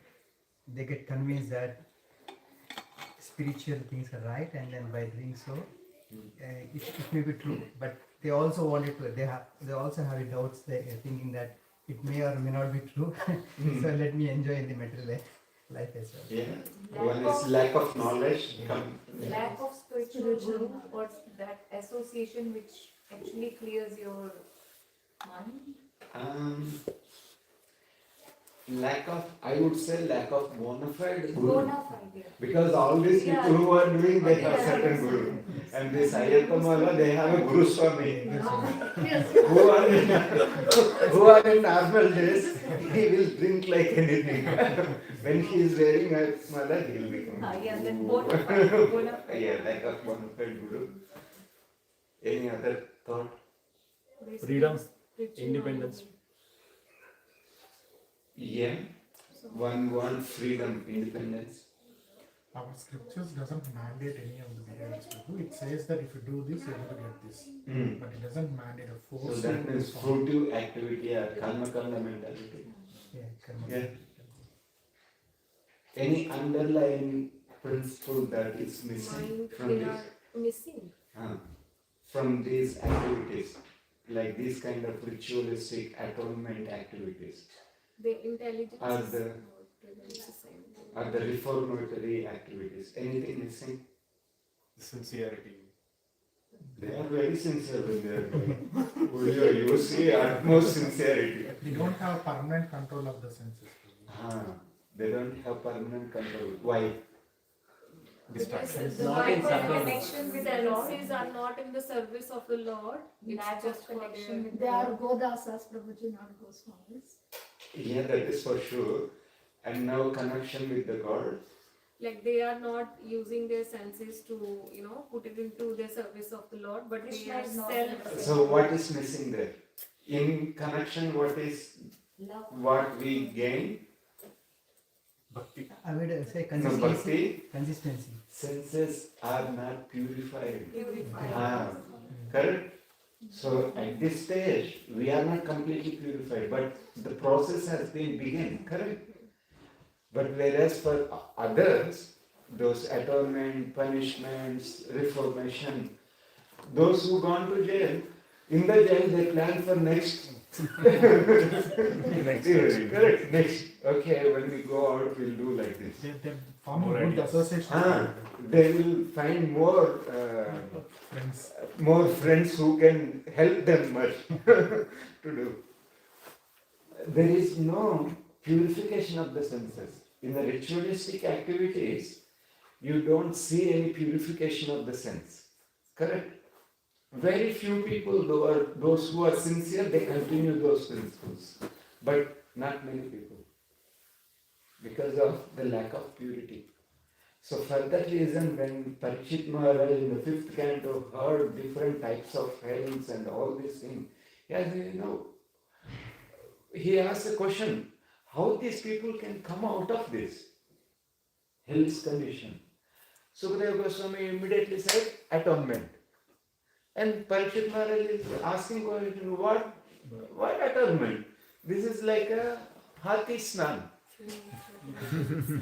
get convinced that spiritual things are right, and then by doing so, it may be true. But they also wanted to. They also have doubts. They are thinking that it may or may not be true. So let me enjoy in the material life as well. Yeah. One is lack of knowledge. Lack of spiritual guru, or that association which actually clears your mind. Lack of, I would say, lack of bona fide guru. Bona fide, yeah. Because all these people who are doing, they have certain guru. And this Ayyappa Mala, they have a Guru Swami. who are in normal days, he will drink like anything. When he is wearing a Mala, he will become. Yeah, then bona fide. Yeah, lack of bona fide guru. Any other thought? Freedom, Spiritual independence. Yeah. One wants freedom, independence. Our scriptures doesn't mandate any of the behaviors to do. It says that if you do this, you're going to get this. But it doesn't mandate a So force. that means fruitive activity or karma mentality. Yeah, karma. Yeah. Any underlying principle that is missing Mind, from they this? are missing. From these activities, like these kind of ritualistic atonement activities, The intelligence Are is the- not the same. or the reformatory activities, anything missing? Sincerity. They are very sincere when they are doing. You see utmost sincerity. We don't have permanent control of the senses. They don't have permanent control. Why? Because Distraction. the Not in mind service. connection with the senses are not in the service of the Lord. It's Lack just of for connection their- with They are Godasas, Prabhuji, not Goswamis. Yeah, that is for sure. And now connection with the God. like they are not using their senses to, put it into the service of the Lord, but they Krishna are is not self. So what is missing there? In connection, what is love. what we gain? Bhakti. I would say No, consistency. bhakti. Consistency. Senses are not purified. Purified. Correct? So at this stage, we are not completely purified, but the process has been begun, correct? But whereas for others, those atonement, punishments, reformation, those who gone to jail, in the jail they plan for next. Next. Correct, next. Okay, when we go out, we'll do like this. They're forming More good ideas. associations. They will find Friends. more friends who can help them much to do. There is no purification of the senses. In the ritualistic activities, you don't see any purification of the sense. Correct? Very few people, those who are sincere, they continue those principles. But not many people. Because of the lack of purity. So for that reason, when Parikshit Maharaj in the 5th canto heard different types of hells and all these things, he asked a question, how these people can come out of this hell's condition? Sukadeva Goswami immediately said, atonement. And Parikshit Maharaj is asking question, what atonement? This is like a Hathi Snan.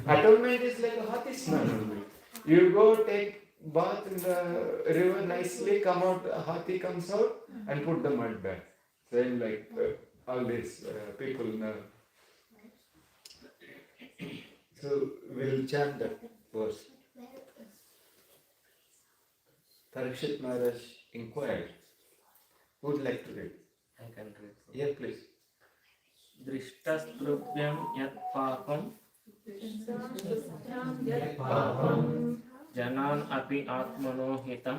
Atonement is like a Hathi Snan only. You go take bath in the river nicely, come out, a Hathi comes out and put the mud back. Same like all these people now. So we'll chant that verse. Parikshit Maharaj inquired. Who would like to read? I can read. Yeah, please. दृष्टस्पृभ्यं यत् पापं जनान् अपि आत्मनो हितं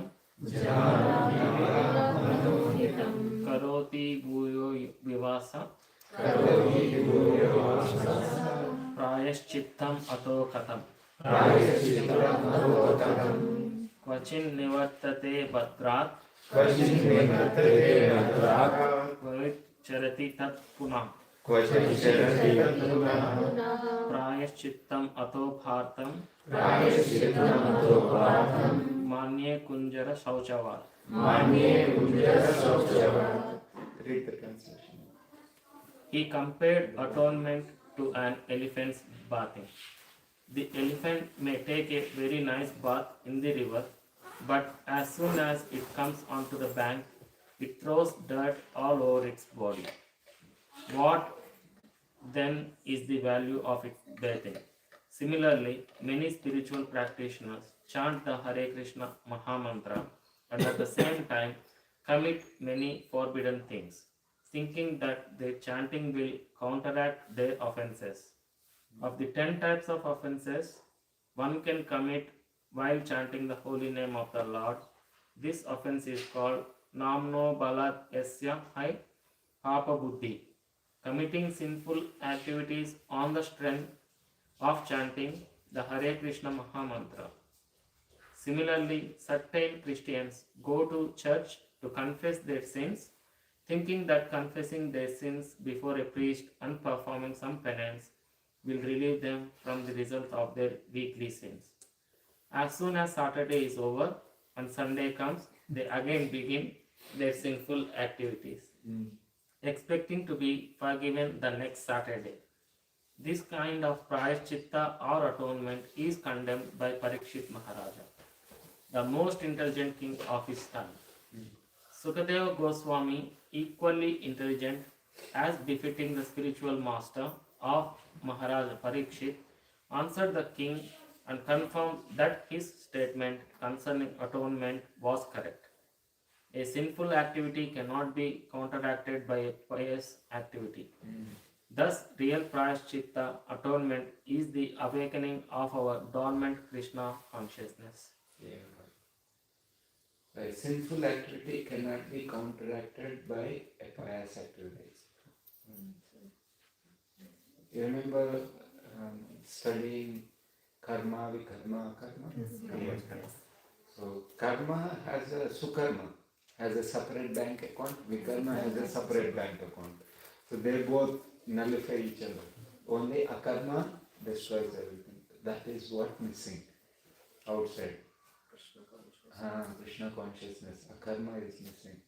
करोति भूयो विवास प्रायश्चित्तम् अतो कथम् क्वचिन्निवर्तते भद्रात् चरति तत् पुनः प्रायश्चित्तम् अतो भारतं मान्ये कुंजर शौचवात्. Read the translation. He compared atonement to an elephant's bathing. The elephant may take a very nice bath in the river, but as soon as it comes onto the bank, it throws dirt all over its body. What then is the value of its bathing? Similarly, many spiritual practitioners chant the Hare Krishna Mahamantra and at the same time commit many forbidden things, thinking that their chanting will counteract their offenses. Of the 10 types of offenses one can commit while chanting the holy name of the Lord, this offense is called Namno Balad Yasya Hai Papa Buddhi, committing sinful activities on the strength of chanting the Hare Krishna Mahamantra. Similarly, certain Christians go to church to confess their sins, thinking that confessing their sins before a priest and performing some penance will relieve them from the result of their weekly sins. As soon as Saturday is over and Sunday comes, they again begin their sinful activities, expecting to be forgiven the next Saturday. This kind of prayaschitta or atonement is condemned by Parikshit Maharaja, the most intelligent king of his time. Sukadeva Goswami, equally intelligent as befitting the spiritual master of Maharaja Parikshit, answered the king and confirmed that his statement concerning atonement was correct. A sinful activity cannot be counteracted by a pious activity. Thus, real prayaschitta atonement is the awakening of our dormant Krishna consciousness. A sinful activity cannot be counteracted by a pious activity. You remember studying karma, vikarma, karma? Yes. So karma has a sukarma, has a separate bank account, vikarma has a separate bank account. So they both nullify each other. Only akarma destroys everything. That is what missing outside. Krishna consciousness. Akarma is missing.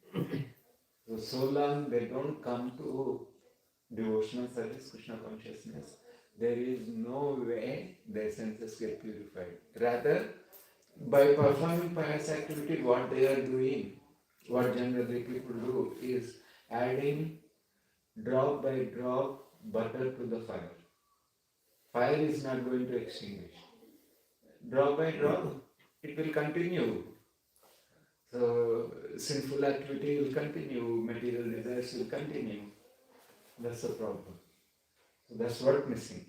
So long they don't come to devotional service, Krishna consciousness, there is no way their senses get purified. Rather, by performing pious activity, what they are doing, what generally people do, is adding drop by drop butter to the fire. Fire is not going to extinguish. Drop by drop, it will continue. So, sinful activity will continue, material desires will continue. That's the problem. So that's what missing.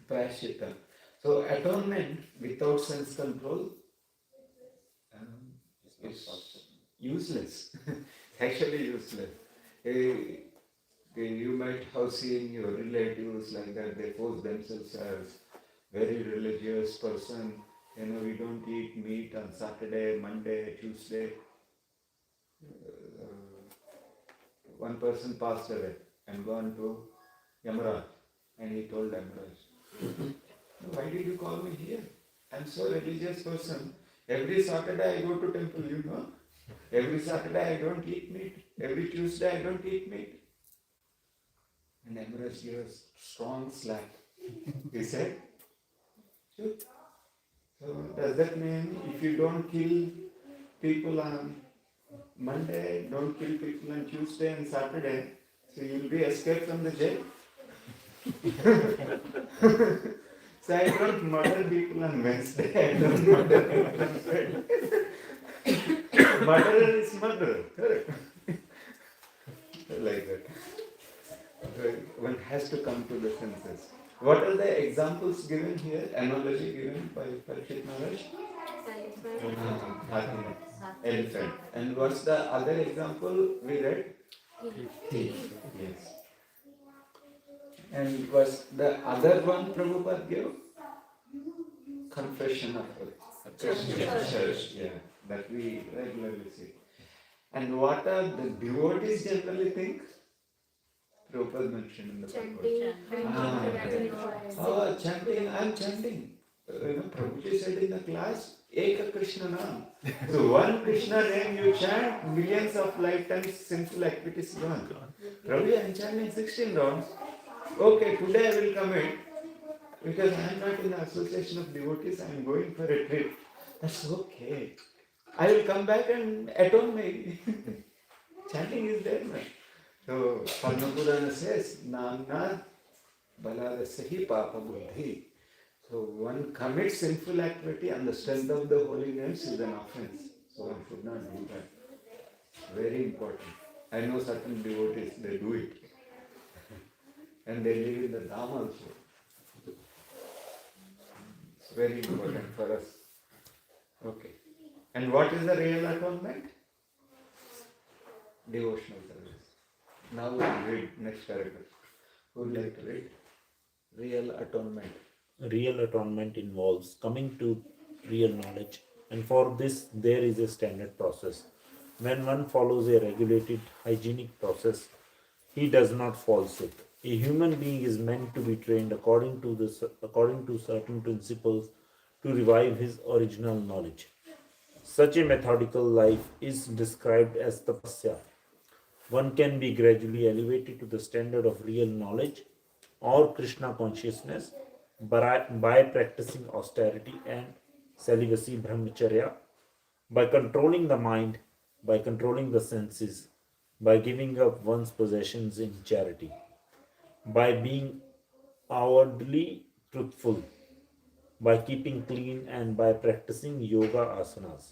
Prayaschitta. So atonement without sense control is useless. Actually useless. You might have seen your relatives like that, they pose themselves as very religious person. You know, we don't eat meat on Saturday, Monday, Tuesday. One person passed away and gone to Yamaraj, and he told Yamaraj, why did you call me here? I'm so religious person. Every Saturday I go to temple, you know. Every Saturday I don't eat meat. Every Tuesday I don't eat meat. And Yamaraj gave a strong slap. He said, sure. So does that mean if you don't kill people on Monday, don't kill people on Tuesday and Saturday, so you'll be escaped from the jail? So I don't murder people on Wednesday, I don't murder people on Friday. Murderer is murderer, correct? Like that. One has to come to the senses. What are the examples given here, analogy given by Parikshit Maharaj? Elephant. And what's the other example we read? Thief. Yes. And was the other one Prabhupada gave? Confession of church. Yeah, that we regularly see. And what are the devotees generally think? Prabhupada mentioned in the Bhagwan. Chanting, I'm chanting. Prabhuji said in the class, Eka Krishna Nam. So one Krishna name you chant, millions of lifetimes sinful activities gone. Prabhuji, I'm chanting 16 rounds. Okay, today I will commit Because I am not in the association of devotees, I am going for a trip. That's okay. I will come back and atone maybe. Chanting is there. Na? So Padma Purana says, Namna Baladasahi Papa Buddhi. So one commits sinful activity and the strength of the holy names is an offense. So one should not do that. Very important. I know certain devotees, they do it. And they live in the Dham also. It's very important for us. Okay. And what is the real atonement? Devotional service. Now we will read next paragraph. Who would like to read? Real atonement. Real atonement involves coming to real knowledge, and for this there is a standard process. When one follows a regulated, hygienic process, he does not fall sick. A human being is meant to be trained according to certain principles to revive his original knowledge. Such a methodical life is described as tapasya. One can be gradually elevated to the standard of real knowledge or Krishna consciousness by practicing austerity and celibacy brahmacharya, by controlling the mind, by controlling the senses, by giving up one's possessions in charity, by being outwardly truthful, by keeping clean, and by practicing yoga asanas.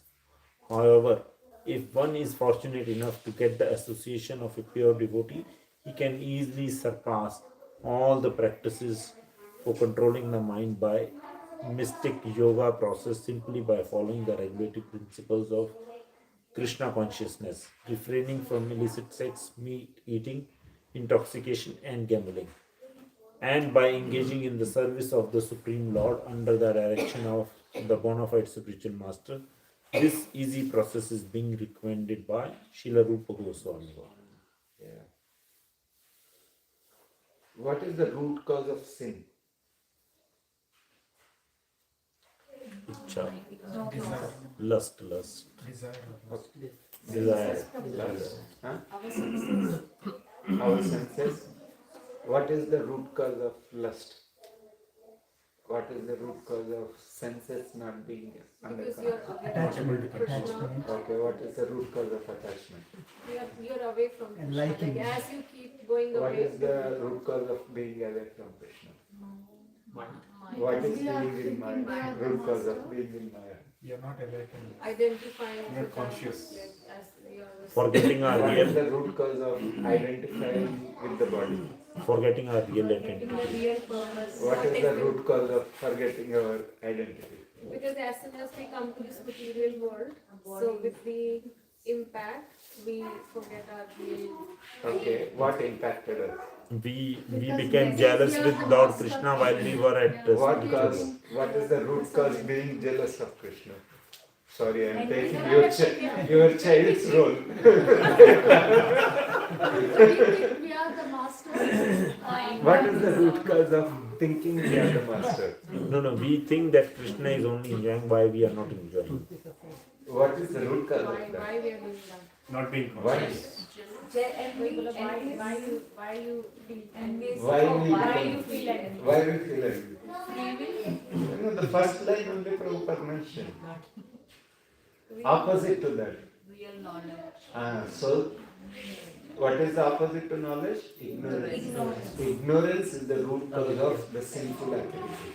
However, if one is fortunate enough to get the association of a pure devotee, he can easily surpass all the practices for controlling the mind by mystic yoga process simply by following the regulative principles of Krishna consciousness, refraining from illicit sex, meat eating, intoxication, and gambling, and by engaging in the service of the Supreme Lord under the direction of the bona fide spiritual master. This easy process is being recommended by Srila Rupa Goswami. Yeah. What is the root cause of sin? Ichcha, Desire. lust, Desire. Desire, lust. Huh? Our senses. What is the root cause of lust? What is the root cause of senses not being under Because control? you're away Attachment, from Krishna. attachment. Okay, what is the root cause of attachment? You're away from And Krishna. liking. Like as you keep going What away is the root cause of being away from Krishna? Mind. What is We are being in thinking Maya? we are the Root cause of master. being in Maya. You're not awakened. identifying You're with conscious. that as you're forgetting our What is real, the root cause of identifying with the body? forgetting our real getting the identity. real purpose. What is the root cause of forgetting our identity? Because as soon as we come to this material world, so with the impact, we forget our real. Okay, what impacted us? We Because became we jealous are with the Lord master. Krishna while we were at the What spiritual cause? world. What is the root cause being jealous of Krishna? Sorry, I am taking we your, are- your child's role. We are the master. What is the root cause of thinking we are the master? No, we think that Krishna is only enjoying why we are not enjoying. What is the root cause Why, of that? why we are doing that? Not being Why? conscious. Why you feel envious? Why we Why become- you feel envious? Why we feel angry? You know, the first line only Prabhupada mentioned. Opposite to that. Real knowledge. So, what is the opposite to knowledge? Ignorance. Ignorance is the root cause of the sinful activity.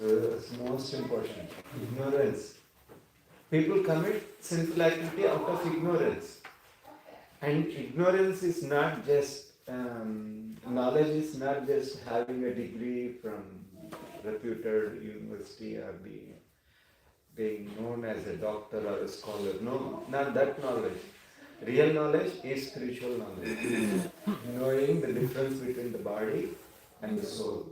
So that's most important. Ignorance. People commit sinful activity out of ignorance. And ignorance is not just, knowledge is not just having a degree from reputed university or being known as a doctor or a scholar. No, not that knowledge. Real knowledge is spiritual knowledge. Knowing the difference between the body and the soul.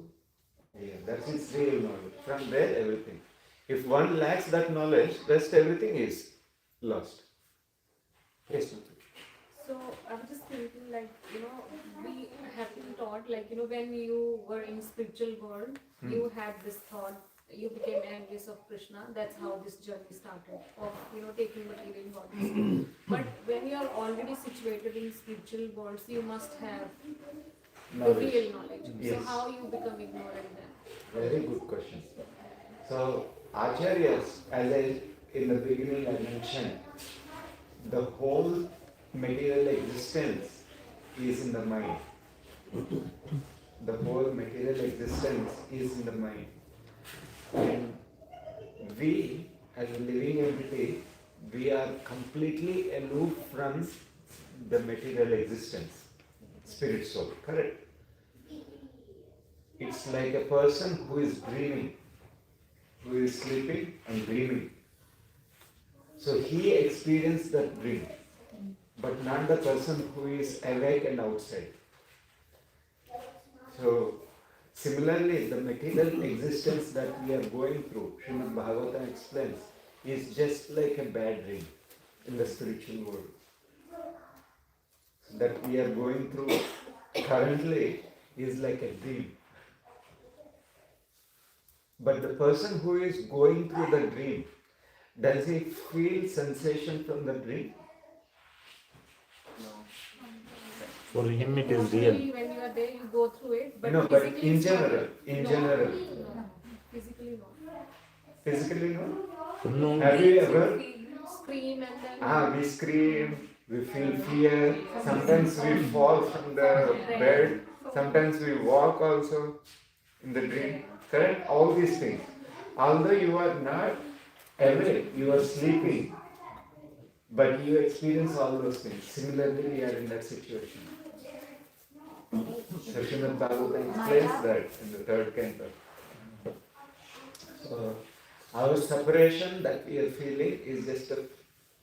Yeah, that is real knowledge. From there, everything. If one lacks that knowledge, rest everything is lost. Yes, ma'am. So I was just thinking, like, we have been taught, like, when you were in spiritual world, you had this thought, you became envious of Krishna. That's how this journey started of, taking material bodies. But when you are already situated in spiritual worlds, you must have the Knowledge. real knowledge. Yes. So how you become ignorant then? Very good question. So, Acharyas, as I in the beginning I mentioned, the whole material existence is in the mind. The whole material existence is in the mind. And we, as a living entity, we are completely aloof from the material existence, spirit soul, correct? It's like a person who is dreaming, who is sleeping and dreaming. So he experienced that dream, but not the person who is awake and outside. So similarly, the material existence that we are going through, Srimad Bhagavatam explains, is just like a bad dream in the spiritual world. That we are going through currently is like a dream. But the person who is going through the dream, does he feel sensation from the dream? For him it is Emotionally, real. when you are there, you go through it, but No, but physically in it's not. general, No. Physically no. physically no? No. Have you ever? Scream and then We scream, we feel fear, sometimes we fall from the bed, sometimes we walk also in the dream, correct? All these things. Although you are not awake, you are sleeping, but you experience all those things. Similarly, we are in that situation. So Srimad Bhagavatam explains that in the third canto. So our separation that we are feeling is just a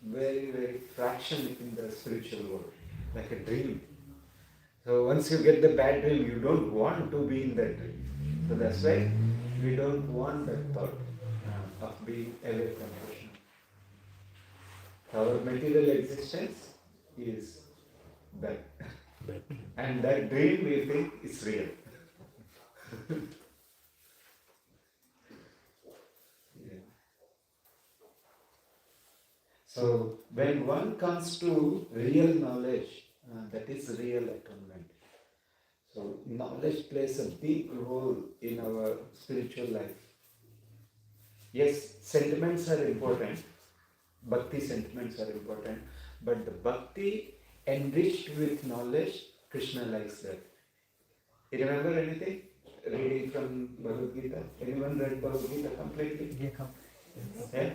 very, very fraction in the spiritual world, like a dream. So once you get the bad dream, you don't want to be in that dream. So that's why we don't want that thought of being away from Krishna. Our material existence is that. And that dream we think is real. Yeah. So when one comes to real knowledge, that is real atonement. So knowledge plays a big role in our spiritual life. Yes, sentiments are important. Bhakti sentiments are important. But the bhakti enriched with knowledge, Krishna likes that. You remember anything? Reading from Bhagavad Gita? Anyone read Bhagavad Gita completely? Yeah, come. Yeah?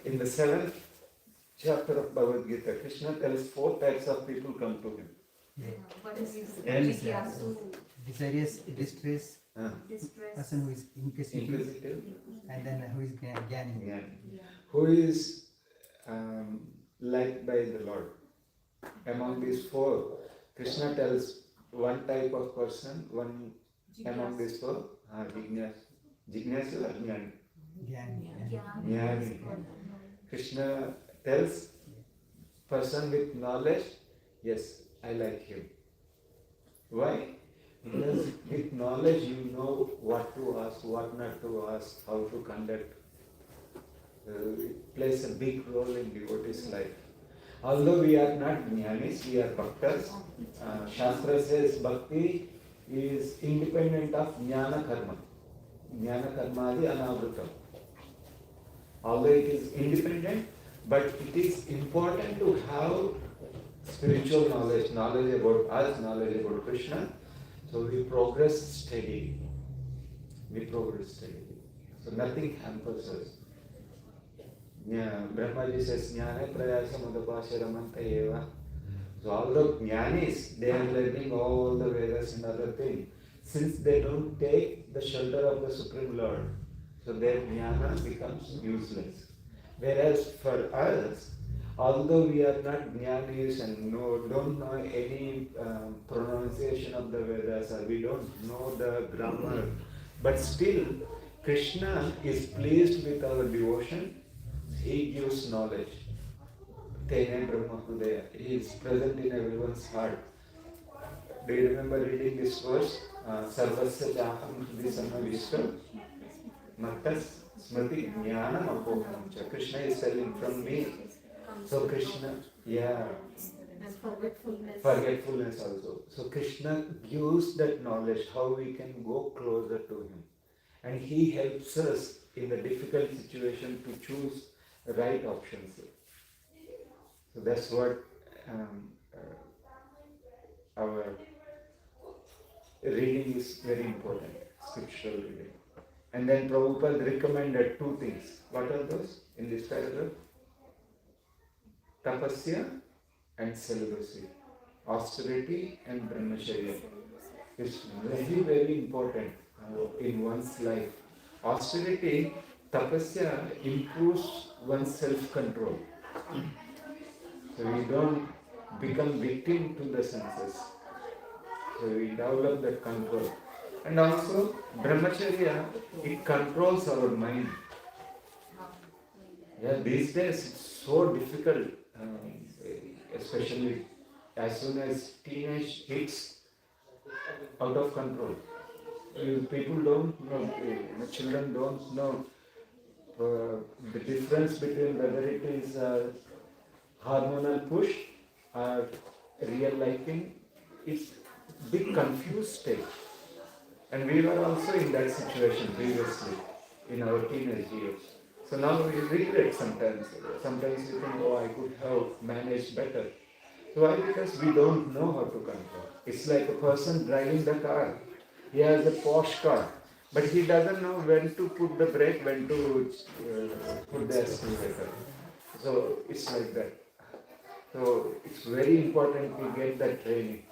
In the 7th chapter of Bhagavad Gita, Krishna tells 4 types of people come to him. What is And Jigyasu? Desirous, distress, Distress. person who is inquisitive, inquisitive, and then who is Jnani. yeah, who is liked by the Lord. Among these 4, Krishna tells one type of person, one among these 4, Jignasu or Jnani? Jnani. Krishna tells person with knowledge, yes, I like him. Why? Because with knowledge you know what to ask, what not to ask, how to conduct. It plays a big role in devotee's life. Although we are not jnanis, we are bhaktas. Shastra says bhakti is independent of jnana karma. Jnana karma adi anavrutam. Although it is independent, but it is important to have spiritual knowledge, knowledge about us, knowledge about Krishna. So we progress steadily. So nothing hampers us. Brahmaji says, Jnana prayasa mudapasyaramanta eva. So all the jnanis, they are learning all the Vedas and other things. Since they don't take the shelter of the Supreme Lord, so their jnana becomes useless. Whereas for us, although we are not jnanis and don't know any pronunciation of the Vedas, or we don't know the grammar, but still Krishna is pleased with our devotion. He gives knowledge. Tene Brahma Hudaya. He is present in everyone's heart. Do you remember reading this verse? Sarvasya Chaham Hridisama Vishwa Mattas Smriti Jnanam Apoham. Krishna is telling from me. So Krishna, yeah. And forgetfulness. Forgetfulness also. So Krishna gives that knowledge how we can go closer to him. And he helps us in the difficult situation to choose the right options. So that's what our reading is very important, scriptural reading. And then Prabhupada recommended two things. What are those in this paragraph? Tapasya and celibacy. Austerity and brahmacharya. It's very, very important in one's life. Austerity, tapasya improves one's self-control. So we don't become victim to the senses. So we develop that control. And also, brahmacharya, it controls our mind. Yeah, these days it's so difficult, especially as soon as teenage hits out of control. People don't know, children don't know the difference between whether it is a hormonal push or real liking. It's big confused state. And we were also in that situation previously in our teenage years. So now we regret sometimes. Sometimes we think, oh, I could have managed better. So why? Because we don't know how to control. It's like a person driving the car. He has a posh car, but he doesn't know when to put the brake, when to put the accelerator. So it's like that. So it's very important we get that training.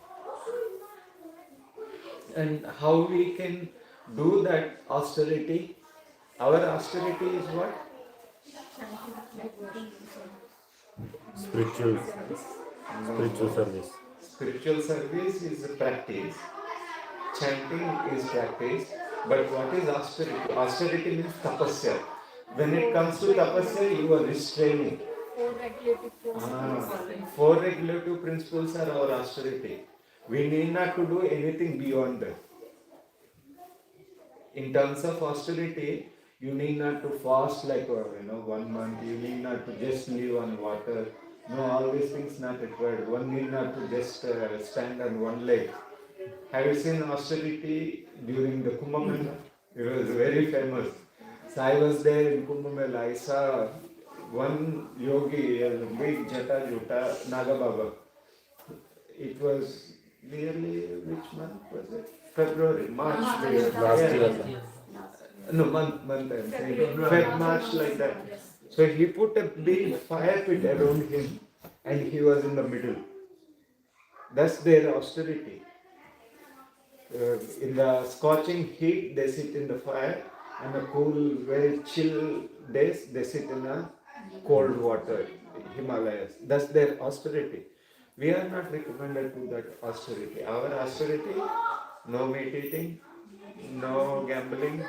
And how we can do that austerity? Our austerity is what? Spiritual service. Spiritual service is a practice. Chanting is practice. But what is austerity? Austerity means tapasya. When it comes to tapasya, you are restraining. Four regulative principles are our austerity. We need not to do anything beyond that. In terms of austerity, you need not to fast like 1 month. You need not to just live on water. No, all these things not required. One need not to just stand on one leg. Have you seen austerity during the Kumbh Mela? It was very famous. So I was there in Kumbh Mela. I saw one yogi, a big Jata Juta, Naga Baba. It was nearly, which month was it? February, March. Last year. No, month I'm saying. Feb, March, like that. So he put a big fire pit around him and he was in the middle. That's their austerity. In the scorching heat, they sit in the fire, and the cool, very chill days, they sit in the cold water, Himalayas. That's their austerity. We are not recommended to that austerity. Our austerity, no meat eating, no gambling,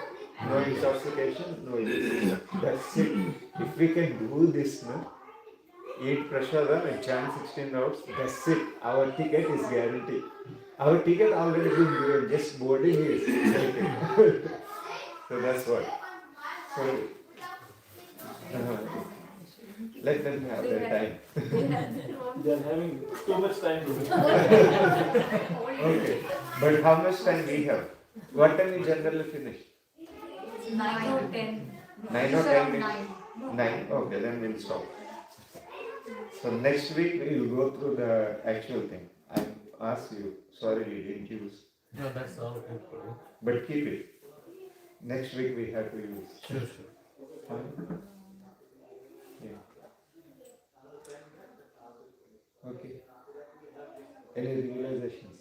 no intoxication, no eating. That's it. If we can do this, no, eat prasada and chant 16 hours, that's it. Our ticket is guaranteed. Our ticket already been given, just boarding is taken. So that's what. So let them have their time. They are having too much time. Okay. But how much time we have? What time we generally finish? 9 or 10. 9 or 10 minutes? 9? Okay, then we'll stop. So next week we will go through the actual thing. I asked you, sorry we didn't use. No, that's all good. But keep it. Next week we have to use. Sure. Fine? Yeah. Okay. Any realizations?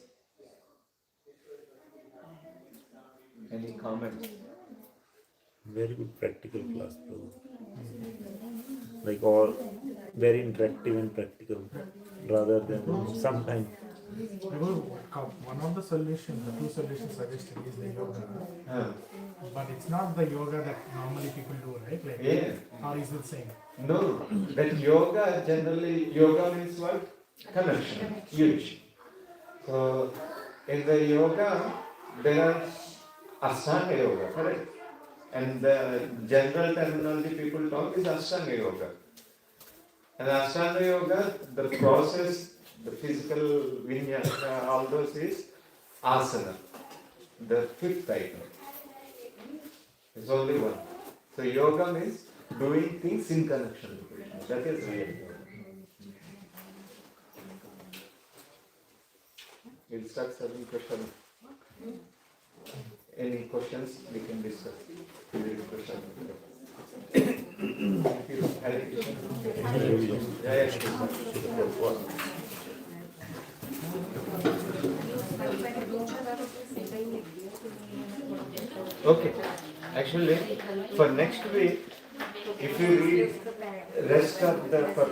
Any comments? Very good practical class, Prabhu. Like all very interactive and practical, rather than sometimes. One of the solutions, the two solutions suggested is the yoga. But it's not the yoga that normally people do, right? Like, Yeah. or is it same? No, that yoga generally, yoga means what? Connection, unity. So, in the yoga, there are Ashtanga yoga, correct? And the general terminology people talk is Ashtanga yoga. And Ashtanga yoga, the process The physical vinyasa, all those is asana. The fifth item. There's only one. So yoga means doing things in connection to Krishna. That is real yoga. We'll start serving questions. Any questions we can discuss during question. Hare Krishna. Jai Krishna. Okay. Actually, for next week, if you read rest of the